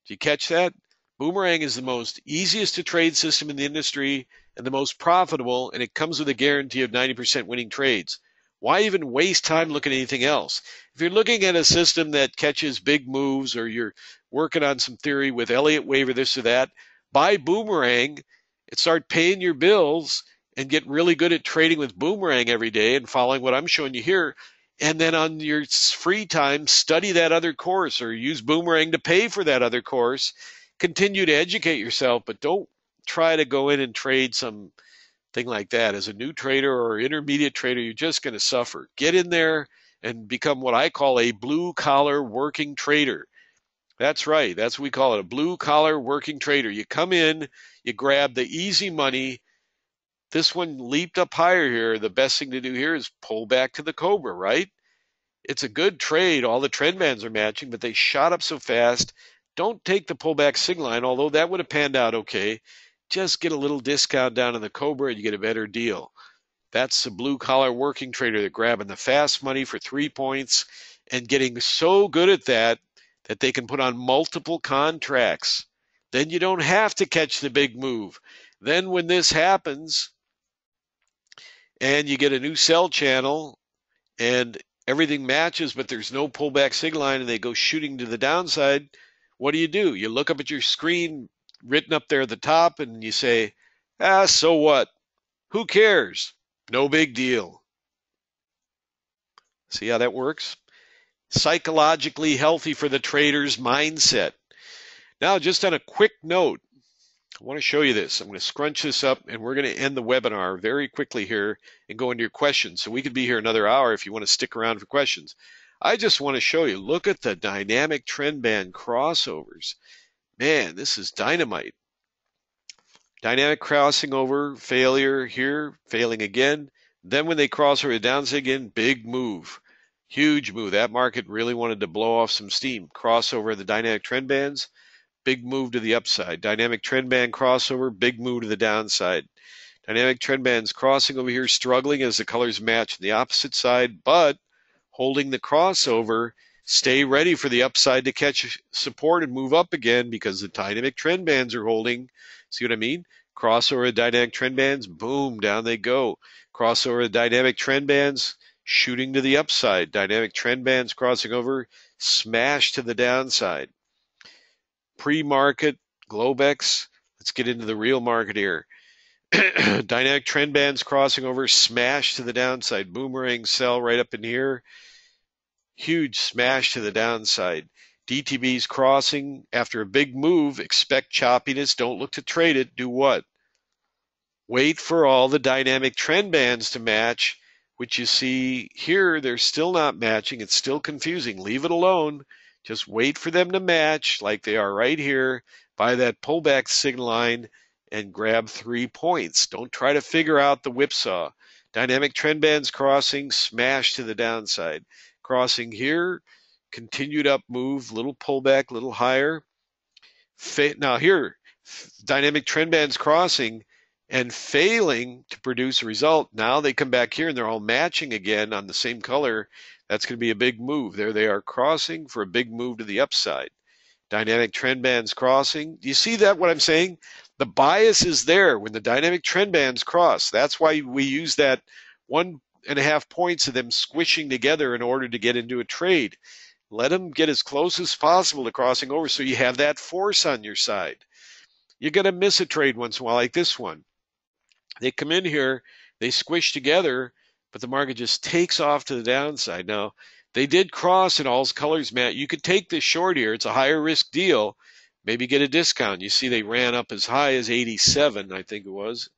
Did you catch that? Boomerang is the most easiest to trade system in the industry and the most profitable, and it comes with a guarantee of 90% winning trades. Why even waste time looking at anything else? If you're looking at a system that catches big moves or you're working on some theory with Elliott Wave or this or that, buy Boomerang and start paying your bills and get really good at trading with Boomerang every day and following what I'm showing you here. And then on your free time, study that other course or use Boomerang to pay for that other course. Continue to educate yourself, but don't try to go in and trade something like that. As a new trader or intermediate trader, you're just going to suffer. Get in there and become what I call a blue-collar working trader. That's right. That's what we call it, a blue-collar working trader. You come in, you grab the easy money. This one leaped up higher here. The best thing to do here is pull back to the Cobra, right? It's a good trade. All the trend bands are matching, but they shot up so fast. Don't take the pullback signal line, although that would have panned out okay. Just get a little discount down in the Cobra and you get a better deal. That's the blue collar working trader. They're grabbing the fast money for 3 points and getting so good at that that they can put on multiple contracts. Then you don't have to catch the big move. Then when this happens and you get a new sell channel and everything matches, but there's no pullback signal line and they go shooting to the downside, what do? You look up at your screen written up there at the top and you say, so what? Who cares? No big deal. See how that works? Psychologically healthy for the trader's mindset. Now, just on a quick note, I want to show you this. I'm going to scrunch this up and we're going to end the webinar very quickly here and go into your questions. So we could be here another hour if you want to stick around for questions. I just want to show you, look at the dynamic trend band crossovers. Man, this is dynamite. Dynamic crossing over, failure here, failing again. Then when they cross over the downside again, big move. Huge move. That market really wanted to blow off some steam. Crossover of the dynamic trend bands, big move to the upside. Dynamic trend band crossover, big move to the downside. Dynamic trend bands crossing over here, struggling as the colors match on the opposite side, but holding the crossover. Stay ready for the upside to catch support and move up again because the dynamic trend bands are holding. See what I mean? Crossover of dynamic trend bands, boom, down they go. Crossover of dynamic trend bands, shooting to the upside. Dynamic trend bands crossing over, smash to the downside. Pre-market, Globex, let's get into the real market here. Dynamic trend bands crossing over, smash to the downside. Boomerang sell right up in here. Huge smash to the downside. DTB's crossing after a big move. Expect choppiness. Don't look to trade it. Do what? Wait for all the dynamic trend bands to match, which you see here, they're still not matching. It's still confusing. Leave it alone. Just wait for them to match like they are right here by that pullback signal line and grab 3 points. Don't try to figure out the whipsaw. Dynamic trend bands crossing, smash to the downside. Crossing here, continued up move, little pullback, little higher. Now here, dynamic trend bands crossing and failing to produce a result. Now they come back here and they're all matching again on the same color. That's going to be a big move. There they are crossing for a big move to the upside. Dynamic trend bands crossing. Do you see that, what I'm saying? The bias is there when the dynamic trend bands cross. That's why we use that 1.5 points of them squishing together in order to get into a trade. Let them get as close as possible to crossing over so you have that force on your side. You're going to miss a trade once in a while like this one. They come in here, they squish together, but the market just takes off to the downside. Now, they did cross in all colors, Matt. You could take this short here. It's a higher risk deal. Maybe get a discount. You see they ran up as high as 87, I think it was.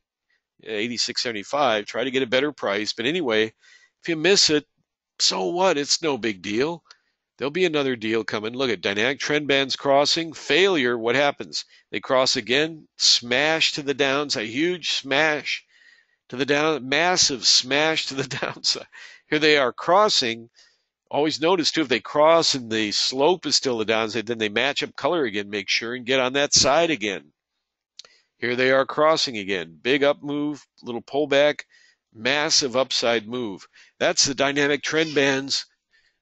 86.75. Try to get a better price. But anyway, if you miss it, so what? It's no big deal. There'll be another deal coming. Look at dynamic trend bands crossing. Failure, what happens? They cross again, smash to the downside, huge smash to the down, massive smash to the downside. Here they are crossing. Always notice too, if they cross and the slope is still the downside, then they match up color again, make sure and get on that side again. Here they are crossing again. Big up move, little pullback, massive upside move. That's the dynamic trend bands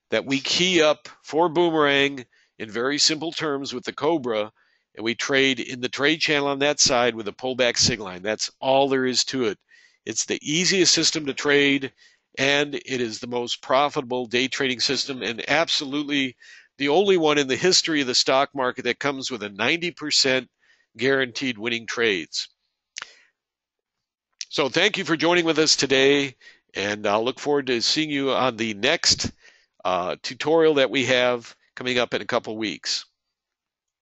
that we key up for Boomerang in very simple terms with the Cobra, and we trade in the trade channel on that side with a pullback signal line. That's all there is to it. It's the easiest system to trade, and it is the most profitable day trading system, and absolutely the only one in the history of the stock market that comes with a 90% guaranteed winning trades. So thank you for joining with us today, and I'll look forward to seeing you on the next tutorial that we have coming up in a couple weeks.